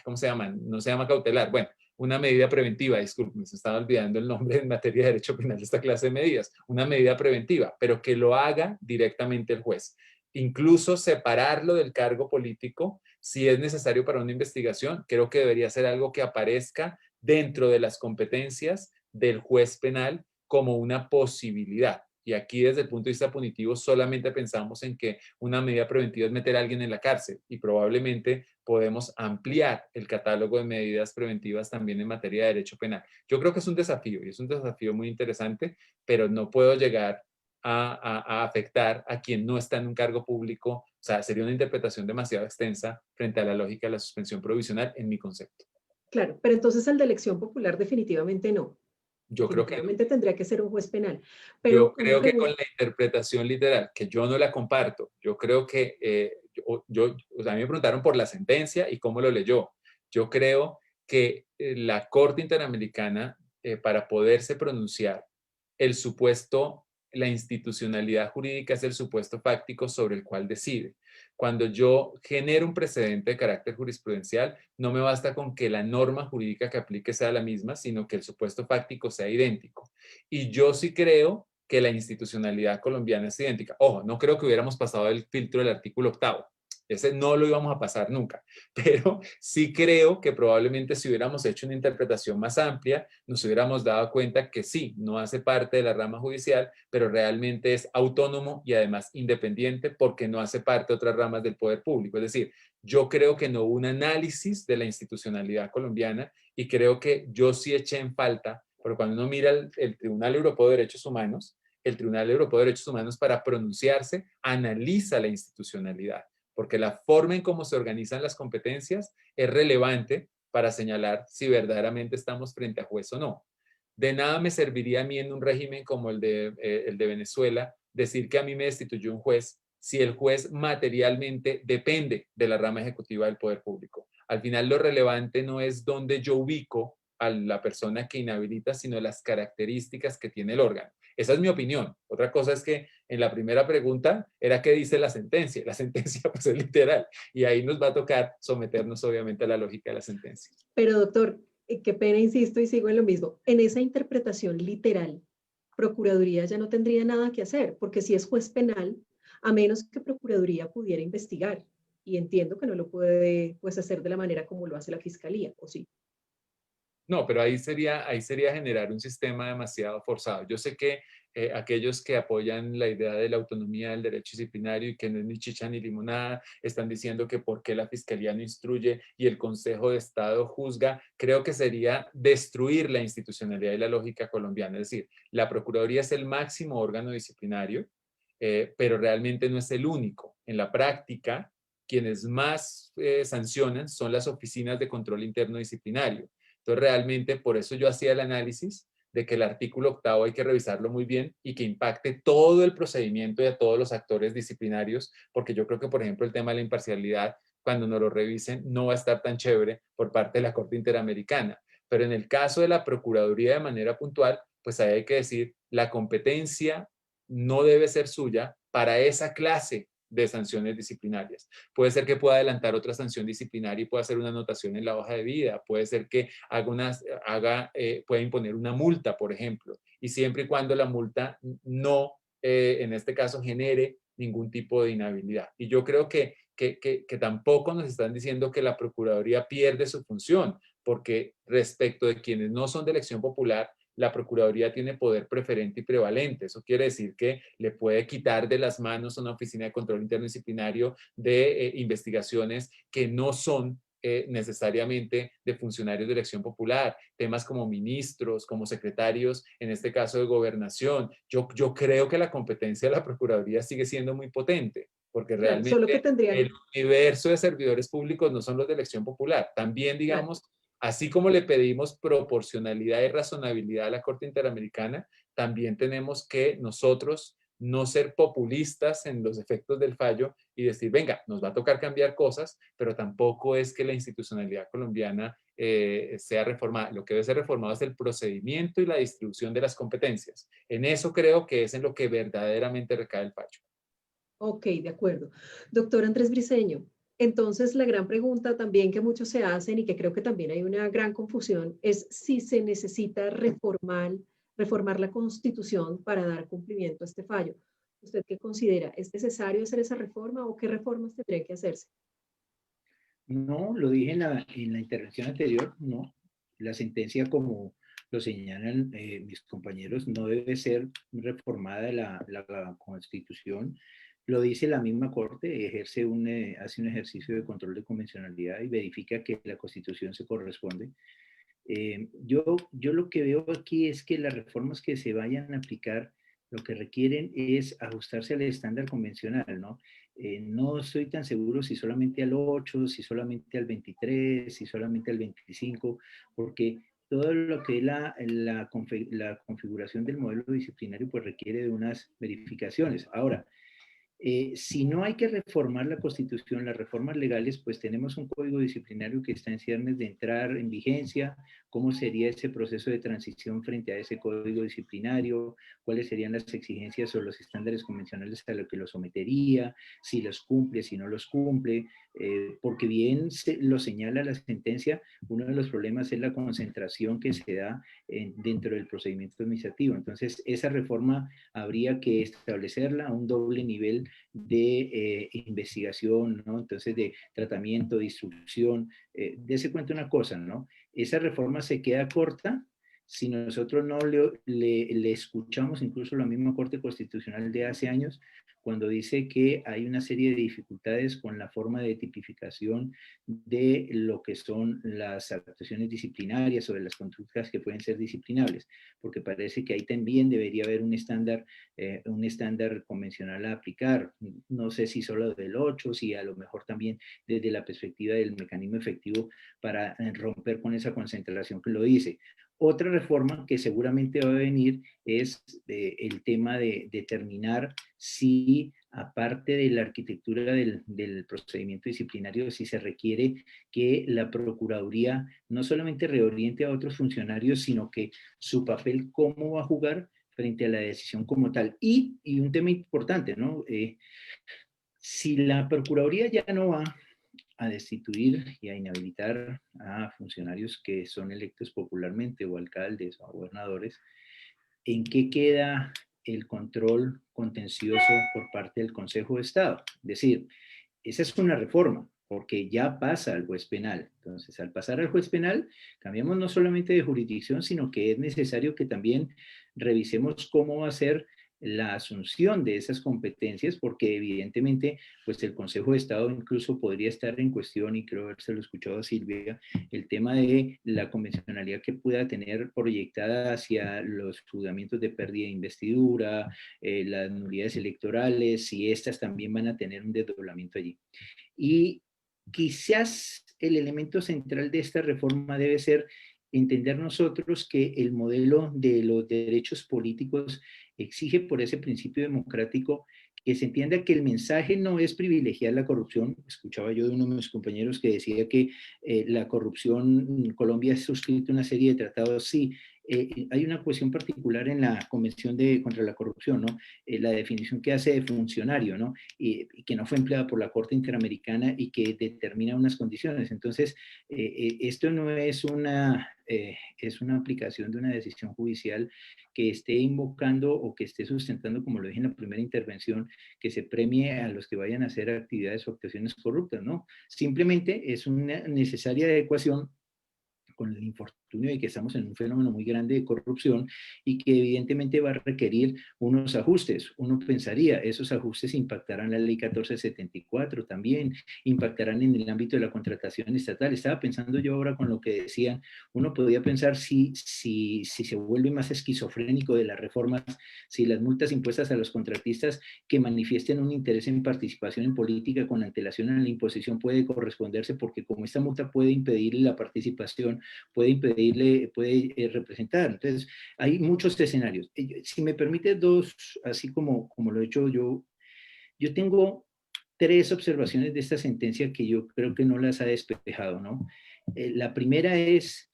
Speaker 3: ¿cómo se llama? No se llama cautelar. Bueno, una medida preventiva, disculpen, se estaba olvidando el nombre en materia de derecho penal de esta clase de medidas, una medida preventiva, pero que lo haga directamente el juez. Incluso separarlo del cargo político, si es necesario para una investigación, creo que debería ser algo que aparezca dentro de las competencias del juez penal como una posibilidad. Y aquí desde el punto de vista punitivo solamente pensamos en que una medida preventiva es meter a alguien en la cárcel y probablemente podemos ampliar el catálogo de medidas preventivas también en materia de derecho penal. Yo creo que es un desafío y es un desafío muy interesante, pero no puedo llegar a afectar a quien no está en un cargo público. O sea, sería una interpretación demasiado extensa frente a la lógica de la suspensión provisional en mi concepto.
Speaker 1: Claro, pero entonces el de elección popular definitivamente no.
Speaker 3: Yo creo que no.
Speaker 1: Definitivamente tendría que ser un juez penal.
Speaker 3: Yo
Speaker 1: Pero una
Speaker 3: creo que con
Speaker 1: pregunta,
Speaker 3: la interpretación literal, que yo no la comparto, yo creo que, o sea, a mí me preguntaron por la sentencia y cómo lo leyó. Yo creo que la Corte Interamericana, para poderse pronunciar, el supuesto, la institucionalidad jurídica es el supuesto fáctico sobre el cual decide. Cuando yo genero un precedente de carácter jurisprudencial, no me basta con que la norma jurídica que aplique sea la misma, sino que el supuesto fáctico sea idéntico. Y yo sí creo que la institucionalidad colombiana es idéntica. Ojo, no creo que hubiéramos pasado el filtro del artículo 8º. Ese no lo íbamos a pasar nunca, pero sí creo que probablemente si hubiéramos hecho una interpretación más amplia, nos hubiéramos dado cuenta que sí, no hace parte de la rama judicial, pero realmente es autónomo y además independiente porque no hace parte de otras ramas del poder público. Es decir, yo creo que no hubo un análisis de la institucionalidad colombiana y creo que yo sí eché en falta, porque cuando uno mira el Tribunal Europeo de Derechos Humanos, el Tribunal Europeo de Derechos Humanos para pronunciarse analiza la institucionalidad, porque la forma en cómo se organizan las competencias es relevante para señalar si verdaderamente estamos frente a juez o no. De nada me serviría a mí en un régimen como el de Venezuela decir que a mí me destituyó un juez si el juez materialmente depende de la rama ejecutiva del poder público. Al final lo relevante no es dónde yo ubico a la persona que inhabilita, sino las características que tiene el órgano. Esa es mi opinión. Otra cosa es que en la primera pregunta era qué dice la sentencia. La sentencia pues es literal y ahí nos va a tocar someternos obviamente a la lógica de la sentencia.
Speaker 1: pero doctor, qué pena, insisto y sigo en lo mismo. En esa interpretación literal, Procuraduría ya no tendría nada que hacer, porque si es juez penal, a menos que Procuraduría pudiera investigar, y entiendo que no lo puede pues, hacer de la manera como lo hace la Fiscalía, ¿o sí?
Speaker 3: No, pero ahí sería generar un sistema demasiado forzado. Yo sé que aquellos que apoyan la idea de la autonomía del derecho disciplinario y que no es ni chicha ni limonada, están diciendo que por qué la Fiscalía no instruye y el Consejo de Estado juzga. Creo que sería destruir la institucionalidad y la lógica colombiana. Es decir, la Procuraduría es el máximo órgano disciplinario, pero realmente no es el único. En la práctica, quienes más sancionan son las oficinas de control interno disciplinario. Entonces, realmente, por eso yo hacía el análisis de que el artículo 8º hay que revisarlo muy bien y que impacte todo el procedimiento y a todos los actores disciplinarios, porque yo creo que, por ejemplo, el tema de la imparcialidad, cuando nos lo revisen, no va a estar tan chévere por parte de la Corte Interamericana. Pero en el caso de la Procuraduría de manera puntual, pues ahí hay que decir, la competencia no debe ser suya para esa clase de sanciones disciplinarias. Puede ser que pueda adelantar otra sanción disciplinaria y pueda hacer una anotación en la hoja de vida. Puede ser que pueda imponer una multa, por ejemplo. Y siempre y cuando la multa no, en este caso, genere ningún tipo de inhabilidad. Y yo creo que tampoco nos están diciendo que la Procuraduría pierde su función, porque respecto de quienes no son de elección popular, la Procuraduría tiene poder preferente y prevalente. Eso quiere decir que le puede quitar de las manos a una oficina de control interno disciplinario de investigaciones que no son necesariamente de funcionarios de elección popular, temas como ministros, como secretarios, en este caso de gobernación. Yo creo que la competencia de la Procuraduría sigue siendo muy potente, porque
Speaker 1: Claro, solo que
Speaker 3: realmente el
Speaker 1: tendrían,
Speaker 3: universo de servidores públicos no son los de elección popular. También,
Speaker 1: claro,
Speaker 3: digamos, así como le pedimos proporcionalidad y razonabilidad a la Corte Interamericana, también tenemos que nosotros no ser populistas en los efectos del fallo y decir, venga, nos va a tocar cambiar cosas, pero tampoco es que la institucionalidad colombiana sea reformada. Lo que debe ser reformado es el procedimiento y la distribución de las competencias. En eso creo que es en lo que verdaderamente recae el fallo.
Speaker 1: ok, de acuerdo. Doctor Andrés Briceño, Entonces, la gran pregunta también que muchos se hacen y que creo que también hay una gran confusión es si se necesita reformar la Constitución para dar cumplimiento a este fallo. ¿Usted qué considera? ¿Es necesario hacer esa reforma o qué reformas tendrían que hacerse?
Speaker 4: No, lo dije en la intervención anterior, no. La sentencia, como lo señalan mis compañeros, no debe ser reformada la Constitución. Lo dice la misma Corte, hace un ejercicio de control de convencionalidad y verifica que la Constitución se corresponde. Yo lo que veo aquí es que las reformas que se vayan a aplicar lo que requieren es ajustarse al estándar convencional, ¿no? No estoy tan seguro si solamente al 8, si solamente al 23, si solamente al 25, porque todo lo que es la configuración del modelo disciplinario pues requiere de unas verificaciones. Ahora, si no hay que reformar la Constitución, las reformas legales, pues tenemos un código disciplinario que está en ciernes de entrar en vigencia. ¿Cómo sería ese proceso de transición frente a ese código disciplinario? ¿Cuáles serían las exigencias o los estándares convencionales a los que lo sometería? Si los cumple, si no los cumple. Porque bien lo señala la sentencia, uno de los problemas es la concentración que se da dentro del procedimiento administrativo. Entonces, esa reforma habría que establecerla a un doble nivel de investigación, ¿no? Entonces, de tratamiento, de instrucción. Dese cuenta una cosa, ¿no? Esa reforma se queda corta si nosotros no le escuchamos incluso la misma Corte Constitucional de hace años, cuando dice que hay una serie de dificultades con la forma de tipificación de lo que son las actuaciones disciplinarias o de las conductas que pueden ser disciplinables, porque parece que ahí también debería haber un estándar convencional a aplicar. No sé si solo del 8, si a lo mejor también desde la perspectiva del mecanismo efectivo para romper con esa concentración que lo dice. Otra reforma que seguramente va a venir es el tema de determinar si, aparte de la arquitectura del procedimiento disciplinario, si se requiere que la Procuraduría no solamente reoriente a otros funcionarios, sino que su papel, cómo va a jugar frente a la decisión como tal. Y un tema importante, ¿no? Si la Procuraduría ya no va a destituir y a inhabilitar a funcionarios que son electos popularmente o alcaldes o gobernadores, ¿en qué queda el control contencioso por parte del Consejo de Estado? Es decir, esa es una reforma, porque ya pasa al juez penal. Entonces, al pasar al juez penal, cambiamos no solamente de jurisdicción, sino que es necesario que también revisemos cómo va a ser la asunción de esas competencias, porque evidentemente, pues el Consejo de Estado incluso podría estar en cuestión, y creo haberse lo escuchado a Silvia, el tema de la convencionalidad que pueda tener proyectada hacia los juzgamientos de pérdida de investidura, las nulidades electorales, si estas también van a tener un desdoblamiento allí. Y quizás el elemento central de esta reforma debe ser entender nosotros que el modelo de los derechos políticos exige por ese principio democrático que se entienda que el mensaje no es privilegiar la corrupción. Escuchaba yo de uno de mis compañeros que decía que la corrupción, Colombia ha suscrito una serie de tratados, sí. Hay una cuestión particular en la Convención contra la Corrupción, ¿no? La definición que hace de funcionario, ¿no? Y que no fue empleada por la Corte Interamericana y que determina unas condiciones. Entonces, esto no es es una aplicación de una decisión judicial que esté invocando o que esté sustentando, como lo dije en la primera intervención, que se premie a los que vayan a hacer actividades o actuaciones corruptas, ¿no? Simplemente es una necesaria adecuación con el infortunio de que estamos en un fenómeno muy grande de corrupción y que evidentemente va a requerir unos ajustes. Uno pensaría, esos ajustes impactarán la ley 1474 también, impactarán en el ámbito de la contratación estatal. Estaba pensando yo ahora con lo que decían, uno podría pensar si se vuelve más esquizofrénico de las reformas, si las multas impuestas a los contratistas que manifiesten un interés en participación en política con antelación a la imposición puede corresponderse, porque como esta multa puede impedirle la participación, puede impedirle, puede representar. Entonces, hay muchos escenarios. Si me permite dos, así como lo he hecho yo tengo tres observaciones de esta sentencia que yo creo que no las ha despejado, ¿no? La primera es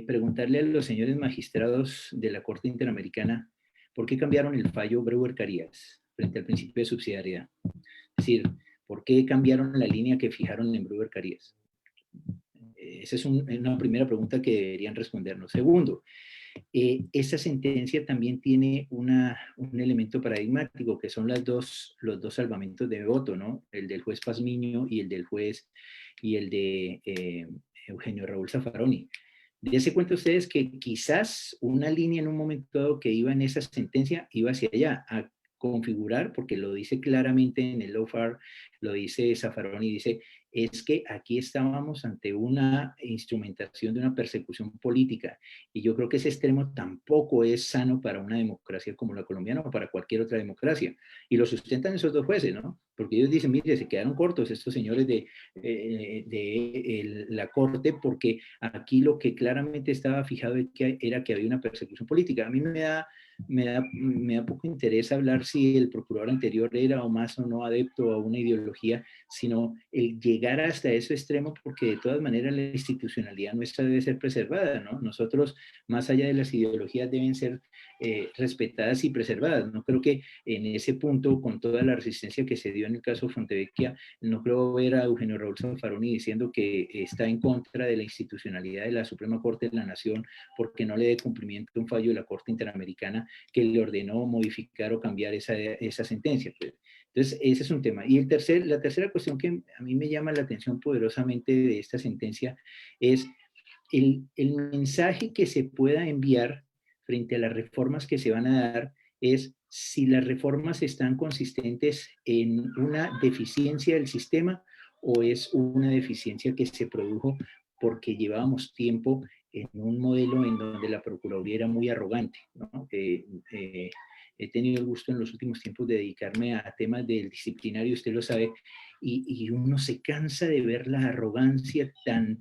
Speaker 4: preguntarle a los señores magistrados de la Corte Interamericana por qué cambiaron el fallo Brewer-Carías frente al principio de subsidiariedad. Es decir, ¿Por qué cambiaron la línea que fijaron en Brewer Carías? Esa es una primera pregunta que deberían respondernos. Segundo, esa sentencia también tiene un elemento paradigmático, que son los dos salvamentos de voto, ¿no? El del juez Pazmiño y el del juez y el de Eugenio Raúl Zaffaroni. Dense cuenta ustedes que quizás una línea en un momento dado que iba en esa sentencia iba hacia allá, a configurar, porque lo dice claramente en el lawfare, lo dice Zaffaroni, dice, es que aquí estábamos ante una instrumentación de una persecución política, y yo creo que ese extremo tampoco es sano para una democracia como la colombiana o para cualquier otra democracia, y lo sustentan esos dos jueces, ¿no? Porque ellos dicen, mire, se quedaron cortos estos señores de la corte, porque aquí lo que claramente estaba fijado era que había una persecución política. A mí me da poco interés hablar si el procurador anterior era o más o no adepto a una ideología, sino el llegar hasta ese extremo, porque de todas maneras la institucionalidad nuestra debe ser preservada, ¿no? Nosotros, más allá de las ideologías, deben ser respetadas y preservadas. No creo que en ese punto, con toda la resistencia que se dio en el caso Fontevecchia, no creo ver a Eugenio Raúl Zaffaroni diciendo que está en contra de la institucionalidad de la Suprema Corte de la Nación porque no le dé cumplimiento a un fallo de la Corte Interamericana que le ordenó modificar o cambiar esa sentencia. Pues. Entonces, ese es un tema. Y la tercera cuestión que a mí me llama la atención poderosamente de esta sentencia es el mensaje que se pueda enviar frente a las reformas que se van a dar, es si las reformas están consistentes en una deficiencia del sistema o es una deficiencia que se produjo porque llevábamos tiempo en un modelo en donde la Procuraduría era muy arrogante, ¿no? He tenido el gusto en los últimos tiempos de dedicarme a temas del disciplinario, usted lo sabe, y uno se cansa de ver la arrogancia tan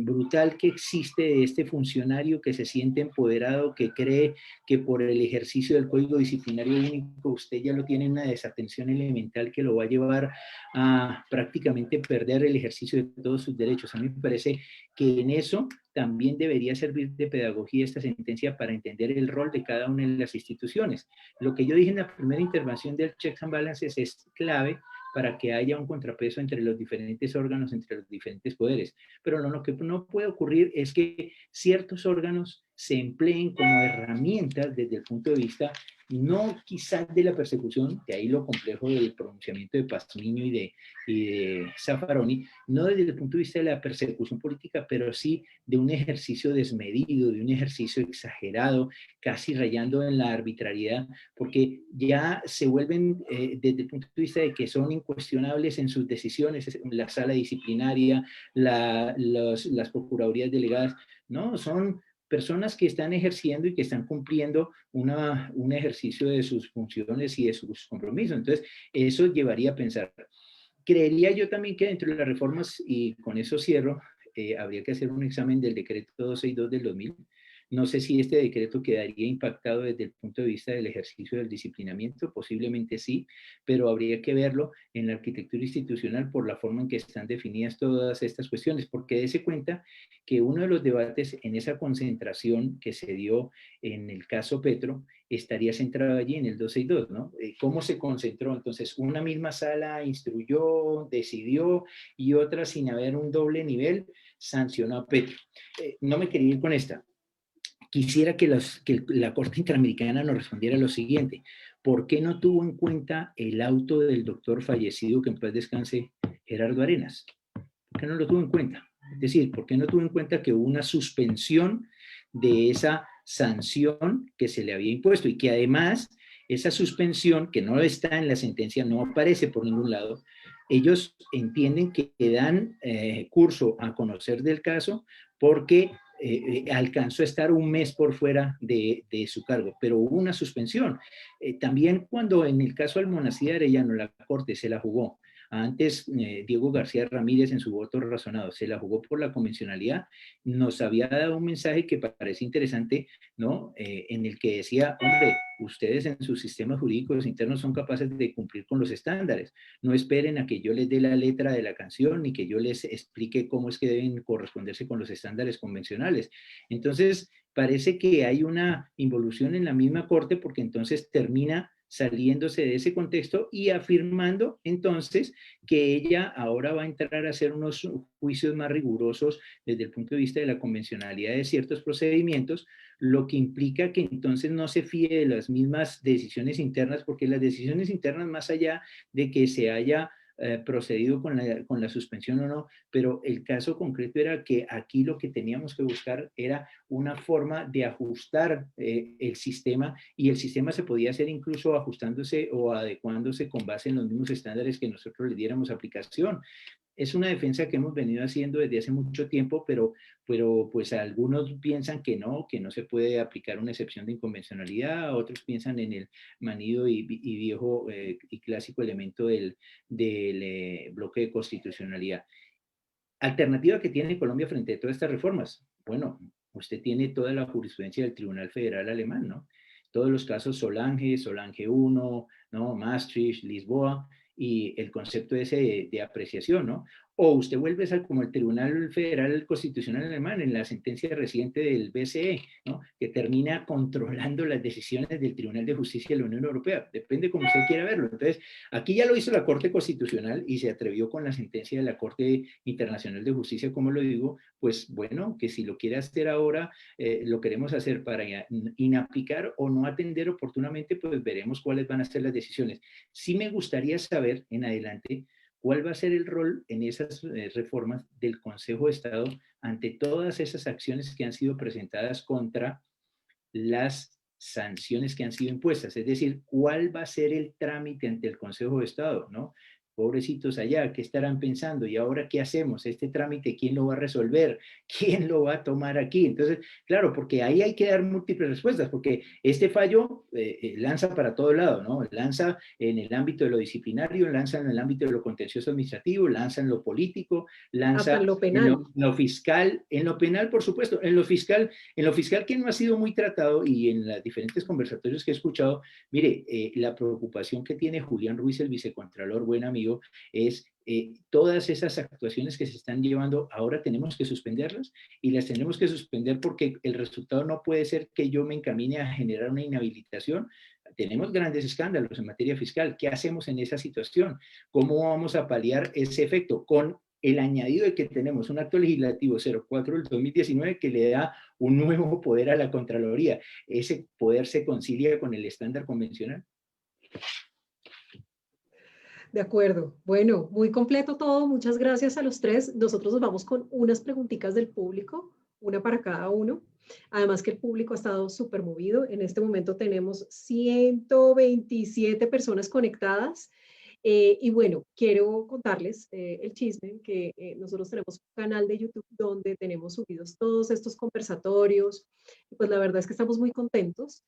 Speaker 4: brutal que existe de este funcionario que se siente empoderado, que cree que por el ejercicio del código disciplinario único usted ya lo tiene en una desatención elemental que lo va a llevar a prácticamente perder el ejercicio de todos sus derechos. A mí me parece que en eso también debería servir de pedagogía esta sentencia para entender el rol de cada una de las instituciones. Lo que yo dije en la primera intervención del Checks and Balances es clave para que haya un contrapeso entre los diferentes órganos, entre los diferentes poderes. Pero lo que no puede ocurrir es que ciertos órganos se empleen como herramientas desde el punto de vista no quizás de la persecución, de ahí lo complejo del pronunciamiento de Pazmiño y de Zaffaroni, no desde el punto de vista de la persecución política, pero sí de un ejercicio desmedido, de un ejercicio exagerado, casi rayando en la arbitrariedad, porque ya se vuelven desde el punto de vista de que son incuestionables en sus decisiones, la sala disciplinaria, las procuradurías delegadas, no, son personas que están ejerciendo y que están cumpliendo un ejercicio de sus funciones y de sus compromisos. Entonces, eso llevaría a pensar. Creería yo también que dentro de las reformas, y con eso cierro, habría que hacer un examen del decreto 262 del 2000. No sé si este decreto quedaría impactado desde el punto de vista del ejercicio del disciplinamiento, posiblemente sí, pero habría que verlo en la arquitectura institucional por la forma en que están definidas todas estas cuestiones, porque dése cuenta que uno de los debates en esa concentración que se dio en el caso Petro estaría centrado allí en el 262, ¿no? ¿Cómo se concentró? Entonces, una misma sala instruyó, decidió, y otra, sin haber un doble nivel, sancionó a Petro. No me quería ir con esta. Quisiera que la Corte Interamericana nos respondiera lo siguiente: ¿por qué no tuvo en cuenta el auto del doctor fallecido, que en paz descanse, Gerardo Arenas? ¿Por qué no lo tuvo en cuenta? Es decir, ¿por qué no tuvo en cuenta que hubo una suspensión de esa sanción que se le había impuesto y que además esa suspensión, que no está en la sentencia, no aparece por ningún lado? Ellos entienden que dan curso a conocer del caso porque alcanzó a estar un mes por fuera de su cargo, pero hubo una suspensión. También cuando en el caso Almonacid Arellano la Corte se la jugó, antes Diego García Ramírez en su voto razonado se la jugó por la convencionalidad, nos había dado un mensaje que parece interesante, ¿no? En el que decía, hombre, ustedes en sus sistemas jurídicos internos son capaces de cumplir con los estándares, no esperen a que yo les dé la letra de la canción ni que yo les explique cómo es que deben corresponderse con los estándares convencionales. Entonces, parece que hay una involución en la misma Corte porque entonces termina saliéndose de ese contexto y afirmando entonces que ella ahora va a entrar a hacer unos juicios más rigurosos desde el punto de vista de la convencionalidad de ciertos procedimientos, lo que implica que entonces no se fíe de las mismas decisiones internas, porque las decisiones internas, más allá de que se haya procedido con la suspensión o no, pero el caso concreto era que aquí lo que teníamos que buscar era una forma de ajustar el sistema, y el sistema se podía hacer incluso ajustándose o adecuándose con base en los mismos estándares que nosotros le diéramos aplicación. Es una defensa que hemos venido haciendo desde hace mucho tiempo, pero pues algunos piensan que no se puede aplicar una excepción de inconvencionalidad, otros piensan en el manido y viejo y clásico elemento del bloque de constitucionalidad. Alternativa que tiene Colombia frente a todas estas reformas. Bueno, usted tiene toda la jurisprudencia del Tribunal Federal Alemán, ¿no? Todos los casos Solange, Solange 1, ¿no? Maastricht, Lisboa, y el concepto ese de apreciación, ¿no? O usted vuelve a como el Tribunal Federal Constitucional Alemán en la sentencia reciente del BCE, ¿no? Que termina controlando las decisiones del Tribunal de Justicia de la Unión Europea. Depende como usted quiera verlo. Entonces, aquí ya lo hizo la Corte Constitucional y se atrevió con la sentencia de la Corte Internacional de Justicia, como lo digo, pues bueno, que si lo quiere hacer ahora, lo queremos hacer para inaplicar o no atender oportunamente, pues veremos cuáles van a ser las decisiones. Sí me gustaría saber en adelante cuál va a ser el rol en esas reformas del Consejo de Estado ante todas esas acciones que han sido presentadas contra las sanciones que han sido impuestas. Es decir, cuál va a ser el trámite ante el Consejo de Estado, ¿no? Pobrecitos allá, ¿qué estarán pensando? ¿Y ahora qué hacemos? ¿Este trámite quién lo va a resolver? ¿Quién lo va a tomar aquí? Entonces, claro, porque ahí hay que dar múltiples respuestas, porque este fallo lanza para todo lado, ¿no? Lanza en el ámbito de lo disciplinario, lanza en el ámbito de lo contencioso administrativo, lanza en lo político,
Speaker 1: Hasta
Speaker 4: lanza
Speaker 1: en lo penal.
Speaker 4: en lo fiscal, en lo penal, por supuesto, en lo fiscal que no ha sido muy tratado, y en los diferentes conversatorios que he escuchado, mire, la preocupación que tiene Julián Ruiz, el vicecontralor, buen amigo, es todas esas actuaciones que se están llevando, ahora tenemos que suspenderlas, y las tenemos que suspender porque el resultado no puede ser que yo me encamine a generar una inhabilitación. Tenemos grandes escándalos en materia fiscal. ¿Qué hacemos en esa situación? ¿Cómo vamos a paliar ese efecto? Con el añadido de que tenemos un acto legislativo 04 del 2019 que le da un nuevo poder a la Contraloría. ¿Ese poder se concilia con el estándar convencional?
Speaker 1: De acuerdo. Bueno, muy completo todo. Muchas gracias a los tres. Nosotros nos vamos con unas preguntitas del público, una para cada uno. Además que el público ha estado súper movido. En este momento tenemos 127 personas conectadas. Y bueno, quiero contarles el chisme que nosotros tenemos un canal de YouTube donde tenemos subidos todos estos conversatorios. Y pues la verdad es que estamos muy contentos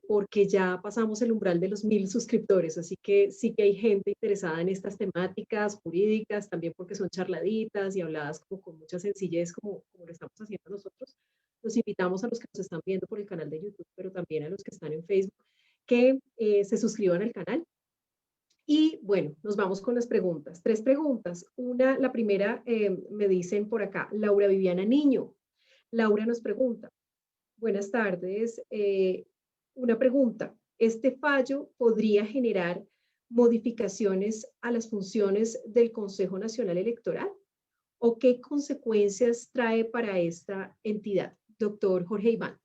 Speaker 1: porque ya pasamos el umbral de los 1000 suscriptores, así que sí que hay gente interesada en estas temáticas jurídicas, también porque son charladitas y habladas como con mucha sencillez, como lo estamos haciendo nosotros. Los invitamos a los que nos están viendo por el canal de YouTube, pero también a los que están en Facebook, que se suscriban al canal. Y bueno, nos vamos con las preguntas. 3 preguntas. La primera me dicen por acá, Laura Viviana Niño. Laura nos pregunta, buenas tardes. Una pregunta, ¿este fallo podría generar modificaciones a las funciones del Consejo Nacional Electoral? ¿O qué consecuencias trae para esta entidad? Doctor Jorge Iván.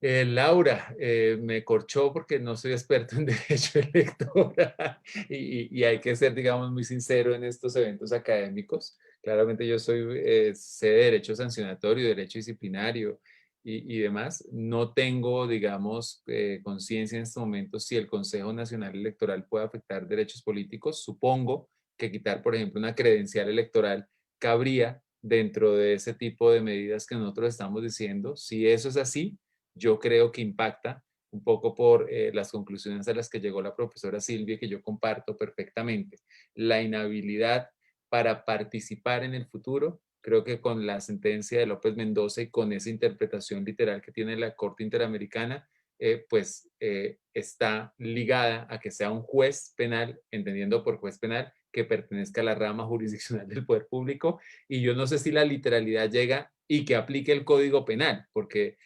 Speaker 3: Laura, me corchó porque no soy experto en derecho electoral y hay que ser, digamos, muy sincero en estos eventos académicos. Claramente yo sé de derecho sancionatorio, derecho disciplinario y demás. No tengo, digamos, conciencia en este momento si el Consejo Nacional Electoral puede afectar derechos políticos. Supongo que quitar, por ejemplo, una credencial electoral cabría dentro de ese tipo de medidas que nosotros estamos diciendo. Si eso es así, yo creo que impacta un poco por las conclusiones a las que llegó la profesora Silvia, que yo comparto perfectamente. La inhabilidad para participar en el futuro, creo que con la sentencia de López Mendoza y con esa interpretación literal que tiene la Corte Interamericana, está ligada a que sea un juez penal, entendiendo por juez penal, que pertenezca a la rama jurisdiccional del poder público, y yo no sé si la literalidad llega y que aplique el Código Penal, porque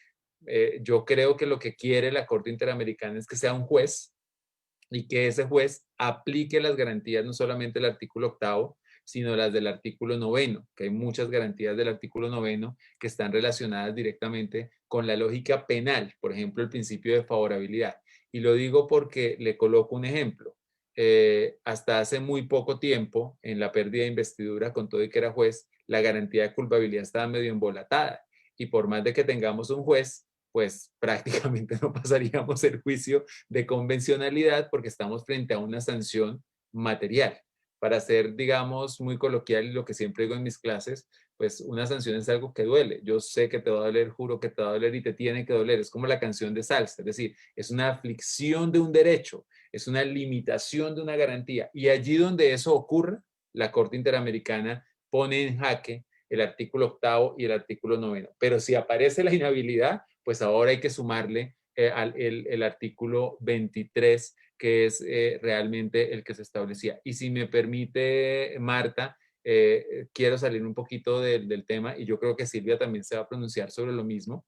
Speaker 3: yo creo que lo que quiere la Corte Interamericana es que sea un juez y que ese juez aplique las garantías, no solamente el artículo 8º, sino las del artículo 9º, que hay muchas garantías del artículo 9º que están relacionadas directamente con la lógica penal, por ejemplo, el principio de favorabilidad. Y lo digo porque le coloco un ejemplo. Hasta hace muy poco tiempo, en la pérdida de investidura, con todo y que era juez, la garantía de culpabilidad estaba medio embolatada. Y por más de que tengamos un juez, pues prácticamente no pasaríamos el juicio de convencionalidad porque estamos frente a una sanción material. Para ser, digamos, muy coloquial y lo que siempre digo en mis clases, pues una sanción es algo que duele. Yo sé que te va a doler, juro que te va a doler y te tiene que doler. Es como la canción de salsa, es decir, es una aflicción de un derecho, es una limitación de una garantía. Y allí donde eso ocurre, la Corte Interamericana pone en jaque el artículo 8º y el artículo 9º. Pero si aparece la inhabilidad, pues ahora hay que sumarle el artículo 23, que es realmente el que se establecía. Y si me permite, Marta, quiero salir un poquito del tema y yo creo que Silvia también se va a pronunciar sobre lo mismo.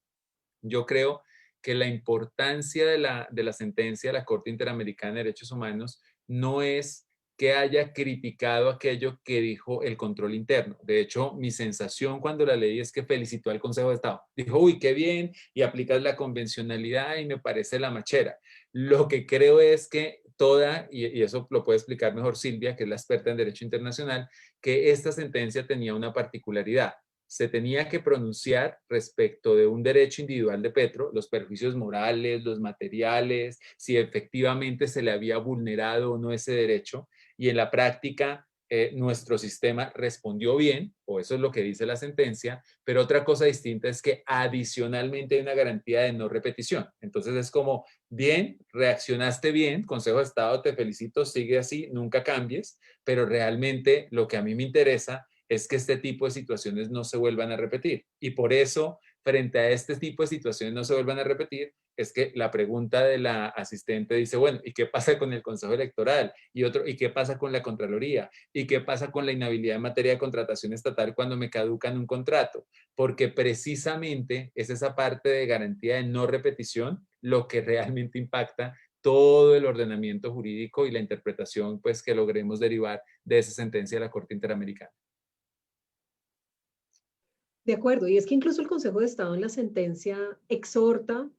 Speaker 3: Yo creo que la importancia de la sentencia de la Corte Interamericana de Derechos Humanos no es que haya criticado aquello que dijo el control interno. De hecho, mi sensación cuando la leí es que felicitó al Consejo de Estado. Dijo, uy, qué bien, y aplicas la convencionalidad y me parece la machera. Lo que creo es que toda, y eso lo puede explicar mejor Silvia, que es la experta en Derecho Internacional, que esta sentencia tenía una particularidad. Se tenía que pronunciar respecto de un derecho individual de Petro, los perjuicios morales, los materiales, si efectivamente se le había vulnerado o no ese derecho, y en la práctica nuestro sistema respondió bien, o eso es lo que dice la sentencia, pero otra cosa distinta es que adicionalmente hay una garantía de no repetición. Entonces es como, bien, reaccionaste bien, Consejo de Estado, te felicito, sigue así, nunca cambies, pero realmente lo que a mí me interesa es que este tipo de situaciones no se vuelvan a repetir. Y por eso, frente a este tipo de situaciones no se vuelvan a repetir, es que la pregunta de la asistente dice, bueno, ¿y qué pasa con el Consejo Electoral? ¿Y qué pasa con la Contraloría? ¿Y qué pasa con la inhabilidad en materia de contratación estatal cuando me caducan un contrato? Porque precisamente es esa parte de garantía de no repetición lo que realmente impacta todo el ordenamiento jurídico y la interpretación pues, que logremos derivar de esa sentencia de la Corte Interamericana.
Speaker 1: De acuerdo, y es que incluso el Consejo de Estado en la sentencia exhorta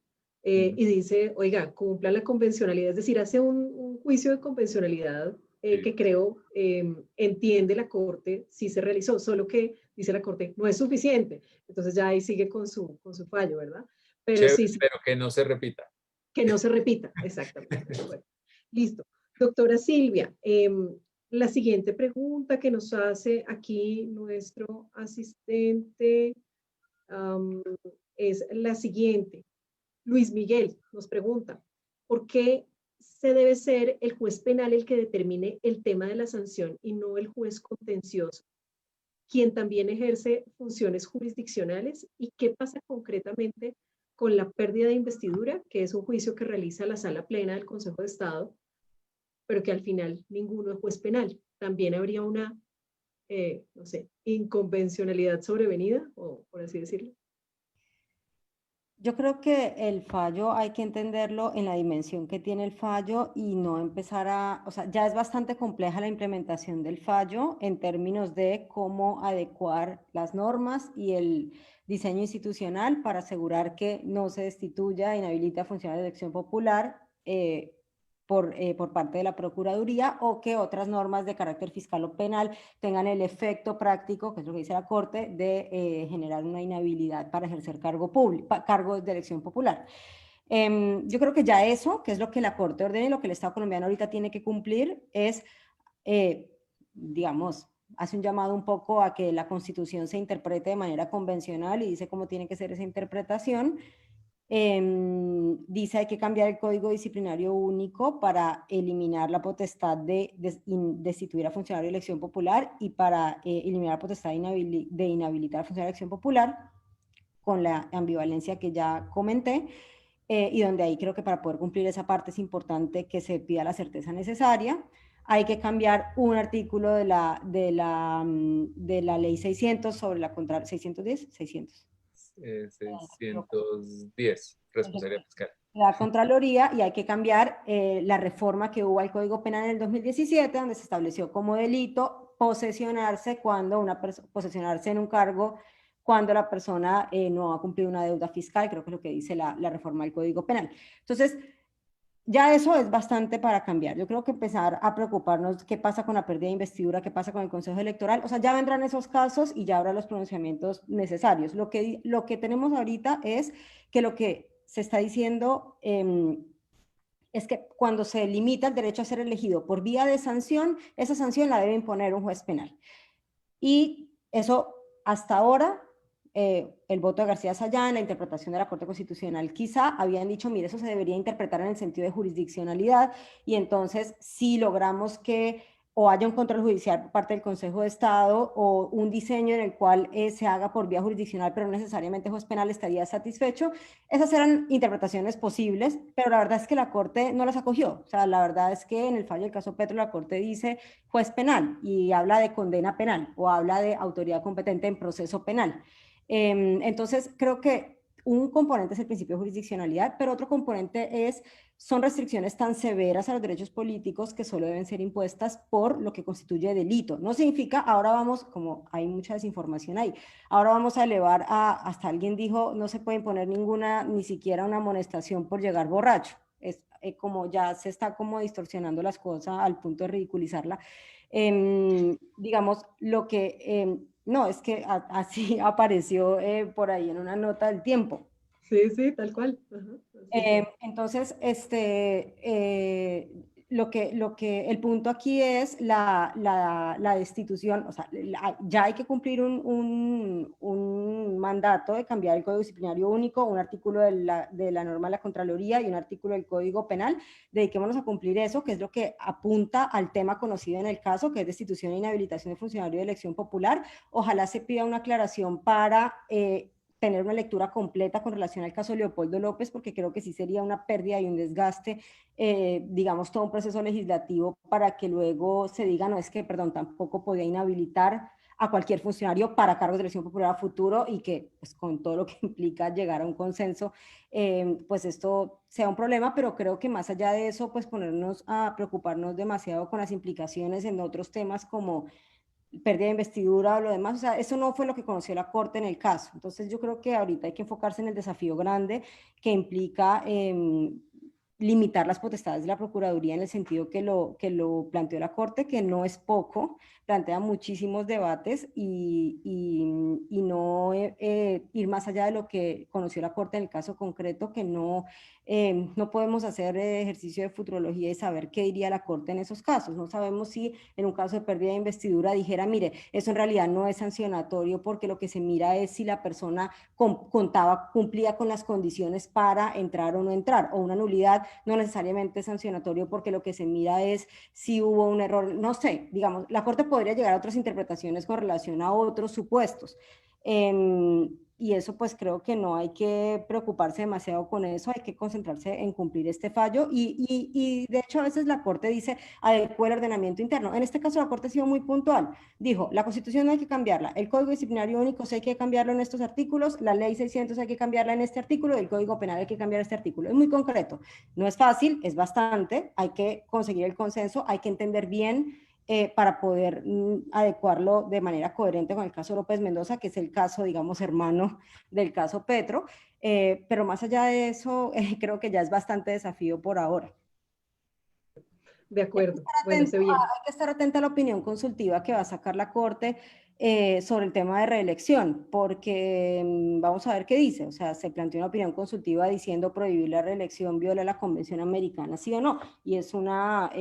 Speaker 1: y dice, oiga, cumpla la convencionalidad, es decir, hace un juicio de convencionalidad que creo entiende la Corte si se realizó, solo que dice la Corte no es suficiente. Entonces ya ahí sigue con su fallo, ¿verdad? Pero
Speaker 3: Chévere,
Speaker 1: sí,
Speaker 3: pero que no se repita.
Speaker 1: que no se repita, exactamente. De acuerdo. Listo. Doctora Silvia, la siguiente pregunta que nos hace aquí nuestro asistente es la siguiente. Luis Miguel nos pregunta, ¿por qué se debe ser el juez penal el que determine el tema de la sanción y no el juez contencioso, quien también ejerce funciones jurisdiccionales? ¿Y qué pasa concretamente con la pérdida de investidura, que es un juicio que realiza la Sala Plena del Consejo de Estado, pero que al final ninguno es juez penal? También habría una, no sé, inconvencionalidad sobrevenida, o por así decirlo.
Speaker 2: Yo creo que el fallo hay que entenderlo en la dimensión que tiene el fallo y no empezar a, o sea, ya es bastante compleja la implementación del fallo en términos de cómo adecuar las normas y el diseño institucional para asegurar que no se destituya e inhabilite a funcionarios de elección popular por parte de la Procuraduría, o que otras normas de carácter fiscal o penal tengan el efecto práctico, que es lo que dice la Corte, de generar una inhabilidad para ejercer cargo de elección popular. Yo creo que ya eso, que es lo que la Corte ordena y lo que el Estado colombiano ahorita tiene que cumplir, es, digamos, hace un llamado un poco a que la Constitución se interprete de manera convencional y dice cómo tiene que ser esa interpretación. Dice hay que cambiar el Código Disciplinario Único para eliminar la potestad de destituir a funcionario de elección popular y para eliminar la potestad de inhabilitar a funcionario de elección popular, con la ambivalencia que ya comenté, y donde ahí creo que para poder cumplir esa parte es importante que se pida la certeza necesaria. hay que cambiar un artículo de la ley 600 sobre la contra 610, 600.
Speaker 3: 610, responsabilidad fiscal.
Speaker 2: La Contraloría, y hay que cambiar la reforma que hubo al Código Penal en el 2017, donde se estableció como delito posesionarse posesionarse en un cargo cuando la persona no ha cumplido una deuda fiscal, creo que es lo que dice la reforma del Código Penal. Entonces, ya eso es bastante para cambiar. Yo creo que empezar a preocuparnos qué pasa con la pérdida de investidura, qué pasa con el Consejo Electoral, o sea, ya vendrán esos casos y ya habrá los pronunciamientos necesarios. Lo que tenemos ahorita es que lo que se está diciendo es que cuando se limita el derecho a ser elegido por vía de sanción, esa sanción la debe imponer un juez penal. Y eso hasta ahora el voto de García Sayán, la interpretación de la Corte Constitucional, quizá habían dicho, mire, eso se debería interpretar en el sentido de jurisdiccionalidad, y entonces si logramos que o haya un control judicial por parte del Consejo de Estado o un diseño en el cual se haga por vía jurisdiccional, pero no necesariamente juez penal, estaría satisfecho. Esas eran interpretaciones posibles, pero la verdad es que la Corte no las acogió. O sea, la verdad es que en el fallo del caso Petro la Corte dice juez penal y habla de condena penal o habla de autoridad competente en proceso penal. Entonces, creo que un componente es el principio de jurisdiccionalidad, pero otro componente son restricciones tan severas a los derechos políticos que solo deben ser impuestas por lo que constituye delito. No significa, ahora vamos, como hay mucha desinformación ahí, ahora vamos a elevar hasta alguien dijo, no se puede imponer ni siquiera una amonestación por llegar borracho. Es como ya se está como distorsionando las cosas al punto de ridiculizarla. Digamos, lo que... no, es que así apareció por ahí en una nota del Tiempo.
Speaker 1: Sí, sí, tal cual. Ajá,
Speaker 2: Entonces, el punto aquí es la destitución, o sea, ya hay que cumplir un mandato de cambiar el Código Disciplinario Único, un artículo de la norma de la Contraloría y un artículo del Código Penal. Dediquémonos a cumplir eso, que es lo que apunta al tema conocido en el caso, que es destitución e inhabilitación de funcionario de elección popular. Ojalá se pida una aclaración para tener una lectura completa con relación al caso Leopoldo López, porque creo que sí sería una pérdida y un desgaste, digamos, todo un proceso legislativo para que luego se diga, no, es que, perdón, tampoco podía inhabilitar a cualquier funcionario para cargos de elección popular a futuro y que, pues, con todo lo que implica llegar a un consenso, pues esto sea un problema, pero creo que más allá de eso, pues ponernos a preocuparnos demasiado con las implicaciones en otros temas como pérdida de investidura o lo demás, o sea, eso no fue lo que conoció la Corte en el caso. Entonces yo creo que ahorita hay que enfocarse en el desafío grande que implica limitar las potestades de la Procuraduría en el sentido que lo planteó la Corte, que no es poco, plantea muchísimos debates y no ir más allá de lo que conoció la Corte en el caso concreto, que no podemos hacer ejercicio de futurología y saber qué diría la Corte en esos casos. No sabemos si en un caso de pérdida de investidura dijera, mire, eso en realidad no es sancionatorio porque lo que se mira es si la persona cumplía con las condiciones para entrar o no entrar, o una nulidad no necesariamente es sancionatorio porque lo que se mira es si hubo un error, no sé, digamos, la Corte podría llegar a otras interpretaciones con relación a otros supuestos. Y eso pues creo que no hay que preocuparse demasiado con eso, hay que concentrarse en cumplir este fallo y de hecho a veces la Corte dice adecua el ordenamiento interno. En este caso la Corte ha sido muy puntual, dijo la Constitución no hay que cambiarla, el Código Disciplinario Único sí hay que cambiarlo en estos artículos, la Ley 600 hay que cambiarla en este artículo y el Código Penal hay que cambiar este artículo. Es muy concreto, no es fácil, es bastante, hay que conseguir el consenso, hay que entender bien para poder adecuarlo de manera coherente con el caso López Mendoza, que es el caso, digamos, hermano del caso Petro, pero más allá de eso, creo que ya es bastante desafío por ahora.
Speaker 1: de acuerdo, bueno, se viene.
Speaker 2: Hay que estar atenta a la opinión consultiva que va a sacar la Corte sobre el tema de reelección, porque vamos a ver qué dice, o sea, se planteó una opinión consultiva diciendo prohibir la reelección viola la Convención Americana, sí o no, y es una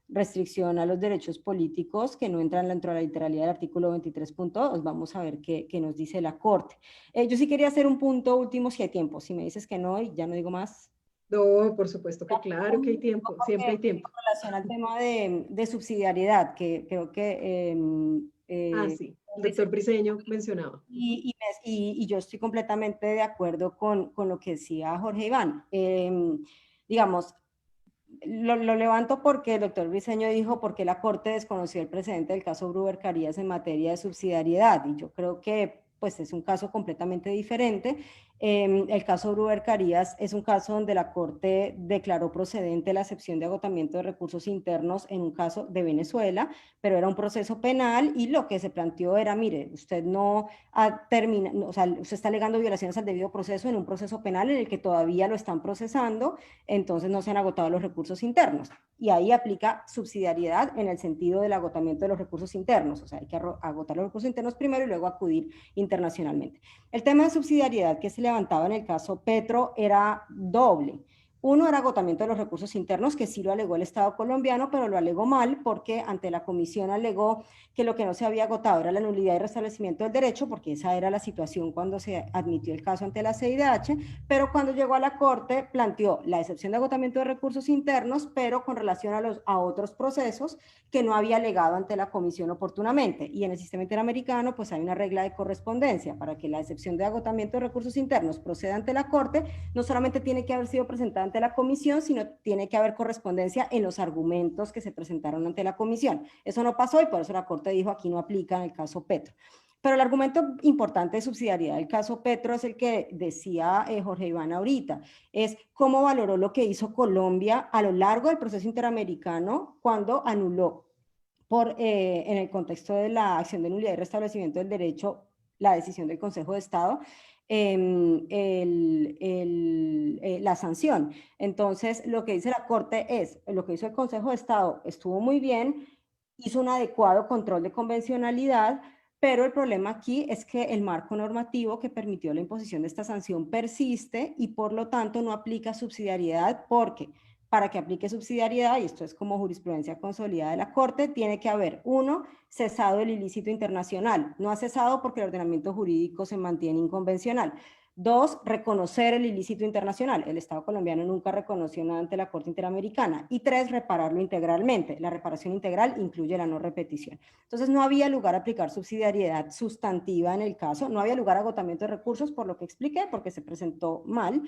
Speaker 2: restricción a los derechos políticos que no entran dentro de la literalidad del artículo 23.2. Vamos a ver qué nos dice la Corte. Yo sí quería hacer un punto último si hay tiempo. Si me dices que no, y ya no digo más.
Speaker 1: No, por supuesto que claro que hay tiempo, siempre hay tiempo.
Speaker 2: En relación al tema de subsidiariedad, que creo que...
Speaker 1: Sí, el doctor Briceño mencionaba.
Speaker 2: Y yo estoy completamente de acuerdo con lo que decía Jorge Iván. Digamos, lo levanto porque el doctor Briceño dijo por qué la Corte desconoció el precedente del caso Gruber Carías en materia de subsidiariedad, y yo creo que pues es un caso completamente diferente. El caso Gruber Carías es un caso donde la Corte declaró procedente la excepción de agotamiento de recursos internos en un caso de Venezuela, pero era un proceso penal y lo que se planteó era, mire, usted no ha terminado, o sea, usted está alegando violaciones al debido proceso en un proceso penal en el que todavía lo están procesando, entonces no se han agotado los recursos internos. Y ahí aplica subsidiariedad en el sentido del agotamiento de los recursos internos, o sea, hay que agotar los recursos internos primero y luego acudir internacionalmente. El tema de subsidiariedad que se levantaba en el caso Petro era doble. Uno era agotamiento de los recursos internos, que sí lo alegó el Estado colombiano, pero lo alegó mal porque ante la comisión alegó que lo que no se había agotado era la nulidad y restablecimiento del derecho, porque esa era la situación cuando se admitió el caso ante la CIDH, pero cuando llegó a la Corte planteó la excepción de agotamiento de recursos internos, pero con relación a otros procesos que no había alegado ante la comisión oportunamente. Y en el sistema interamericano pues hay una regla de correspondencia para que la excepción de agotamiento de recursos internos proceda ante la Corte, no solamente tiene que haber sido presentada ante la comisión, sino tiene que haber correspondencia en los argumentos que se presentaron ante la comisión. Eso no pasó y por eso la Corte dijo aquí no aplica en el caso Petro. Pero el argumento importante de subsidiariedad del caso Petro es el que decía Jorge Iván ahorita, es cómo valoró lo que hizo Colombia a lo largo del proceso interamericano cuando anuló en el contexto de la acción de nulidad y restablecimiento del derecho, la decisión del Consejo de Estado, la sanción. Entonces, lo que dice la Corte es, lo que hizo el Consejo de Estado estuvo muy bien, hizo un adecuado control de convencionalidad, pero el problema aquí es que el marco normativo que permitió la imposición de esta sanción persiste y por lo tanto no aplica subsidiariedad porque para que aplique subsidiariedad, y esto es como jurisprudencia consolidada de la Corte, tiene que haber, uno, cesado el ilícito internacional. No ha cesado porque el ordenamiento jurídico se mantiene inconvencional. Dos, reconocer el ilícito internacional. El Estado colombiano nunca reconoció nada ante la Corte Interamericana. Y tres, repararlo integralmente. La reparación integral incluye la no repetición. Entonces, no había lugar a aplicar subsidiariedad sustantiva en el caso. No había lugar a agotamiento de recursos, por lo que expliqué, porque se presentó mal.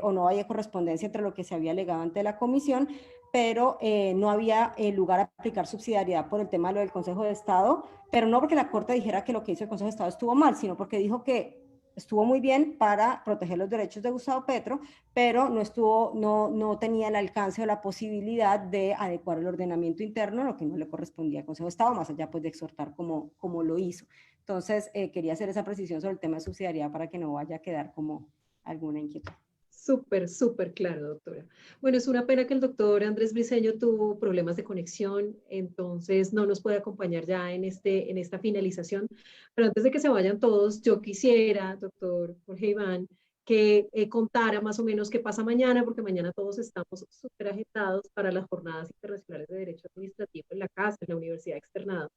Speaker 2: O no había correspondencia entre lo que se había alegado ante la comisión, pero no había lugar a aplicar subsidiariedad por el tema de lo del Consejo de Estado, pero no porque la Corte dijera que lo que hizo el Consejo de Estado estuvo mal, sino porque dijo que estuvo muy bien para proteger los derechos de Gustavo Petro, pero no tenía el alcance o la posibilidad de adecuar el ordenamiento interno, lo que no le correspondía al Consejo de Estado, más allá pues de exhortar como lo hizo. Entonces, quería hacer esa precisión sobre el tema de subsidiariedad para que no vaya a quedar como alguna inquietud.
Speaker 1: Súper, súper claro, doctora. Bueno, es una pena que el doctor Andrés Briceño tuvo problemas de conexión, entonces no nos puede acompañar ya en esta finalización. Pero antes de que se vayan todos, yo quisiera, doctor Jorge Iván, que contara más o menos qué pasa mañana, porque mañana todos estamos súper agitados para las jornadas internacionales de Derecho Administrativo en la casa, en la Universidad Externado.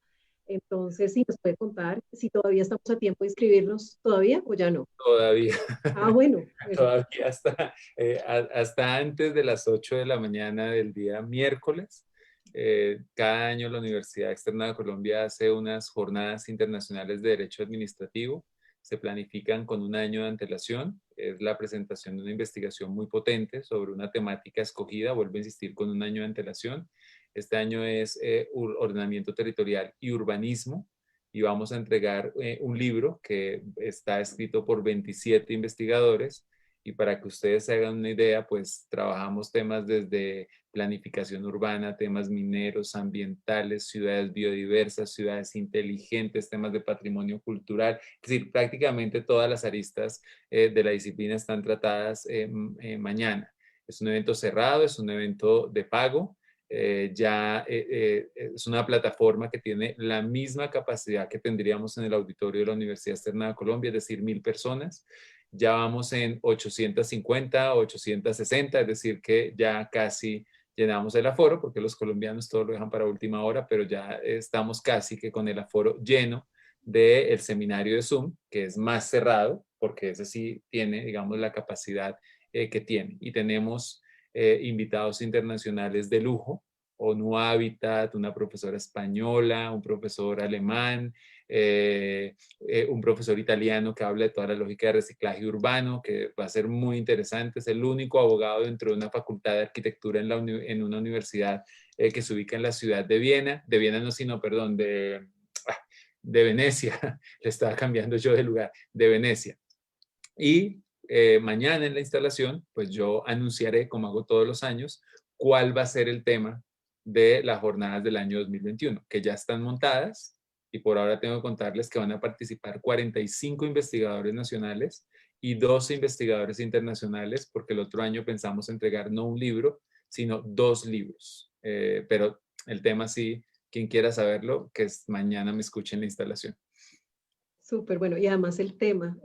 Speaker 1: Entonces, si nos puede contar si todavía estamos a tiempo de inscribirnos, ¿todavía o ya no?
Speaker 3: Todavía.
Speaker 1: Ah, bueno.
Speaker 3: Todavía hasta antes de las 8 de la mañana del día miércoles. Cada año la Universidad Externa de Colombia hace unas jornadas internacionales de derecho administrativo. Se planifican con un año de antelación. Es la presentación de una investigación muy potente sobre una temática escogida. Vuelvo a insistir, con un año de antelación. Este año es ordenamiento territorial y urbanismo. Y vamos a entregar un libro que está escrito por 27 investigadores. Y para que ustedes se hagan una idea, pues trabajamos temas desde planificación urbana, temas mineros, ambientales, ciudades biodiversas, ciudades inteligentes, temas de patrimonio cultural. Es decir, prácticamente todas las aristas de la disciplina están tratadas mañana. Es un evento cerrado, es un evento de pago. Es una plataforma que tiene la misma capacidad que tendríamos en el auditorio de la Universidad Externa de Colombia, es decir, 1000 personas. Ya vamos en 850, 860, es decir, que ya casi llenamos el aforo, porque los colombianos todo lo dejan para última hora, pero ya estamos casi que con el aforo lleno del seminario de Zoom, que es más cerrado, porque ese sí tiene, digamos, la capacidad que tiene. Y tenemos invitados internacionales de lujo, ONU Habitat, una profesora española, un profesor alemán, un profesor italiano que habla de toda la lógica de reciclaje urbano, que va a ser muy interesante. Es el único abogado dentro de una facultad de arquitectura en una universidad que se ubica en la ciudad de Viena. De Viena no, sino, perdón, de Venecia. Le estaba cambiando yo de lugar, de Venecia. Y mañana en la instalación, pues yo anunciaré, como hago todos los años, cuál va a ser el tema de las jornadas del año 2021, que ya están montadas. Y por ahora tengo que contarles que van a participar 45 investigadores nacionales y 12 investigadores internacionales, porque el otro año pensamos entregar no un libro, sino 2 libros. Pero el tema sí, quien quiera saberlo, que mañana me escuche en la instalación.
Speaker 1: Súper bueno. Y además el tema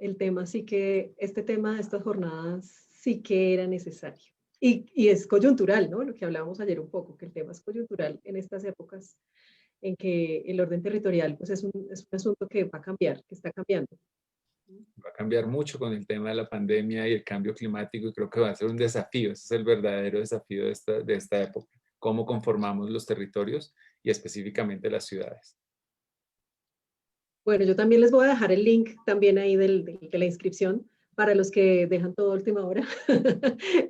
Speaker 1: sí que, este tema de estas jornadas sí que era necesario. Y es coyuntural, ¿no? Lo que hablábamos ayer un poco, que el tema es coyuntural en estas épocas en que el orden territorial pues es un asunto que va a cambiar, que está cambiando.
Speaker 3: Va a cambiar mucho con el tema de la pandemia y el cambio climático, y creo que va a ser un desafío. Ese es el verdadero desafío de esta época. Cómo conformamos los territorios y específicamente las ciudades.
Speaker 1: Bueno, yo también les voy a dejar el link también ahí de la inscripción para los que dejan todo a última hora,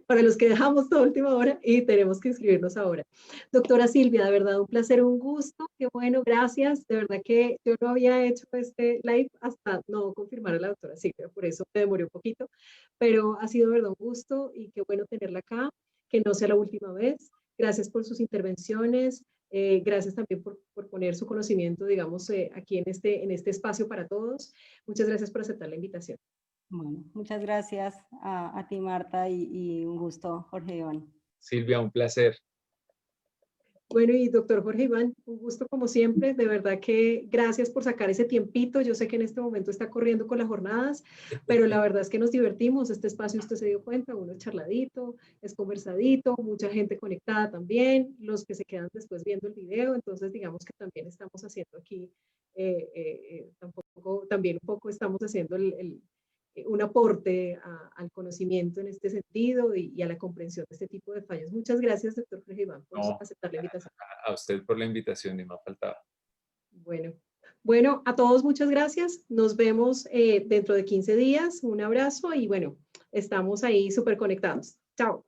Speaker 1: para los que dejamos todo a última hora y tenemos que inscribirnos ahora. Doctora Silvia, de verdad un placer, un gusto, qué bueno, gracias. De verdad que yo no había hecho este live hasta no confirmar a la doctora Silvia, por eso me demoré un poquito, pero ha sido de verdad un gusto y qué bueno tenerla acá, que no sea la última vez. Gracias por sus intervenciones. Gracias también por poner su conocimiento, digamos, aquí en este espacio para todos. Muchas gracias por aceptar la invitación.
Speaker 2: Bueno, muchas gracias a ti, Marta, y un gusto, Jorge Iván.
Speaker 3: Silvia, un placer.
Speaker 1: Bueno, y doctor Jorge Iván, un gusto como siempre, de verdad que gracias por sacar ese tiempito. Yo sé que en este momento está corriendo con las jornadas, pero la verdad es que nos divertimos. Este espacio, usted se dio cuenta, uno es charladito, es conversadito, mucha gente conectada también, los que se quedan después viendo el video, entonces digamos que también estamos haciendo aquí, también un poco estamos haciendo un aporte al conocimiento en este sentido y a la comprensión de este tipo de fallos. Muchas gracias, doctor Jorge Iván, por aceptar la invitación.
Speaker 3: A usted por la invitación, y me ha faltado.
Speaker 1: Bueno, a todos muchas gracias. Nos vemos dentro de 15 días. Un abrazo y bueno, estamos ahí súper conectados. Chao.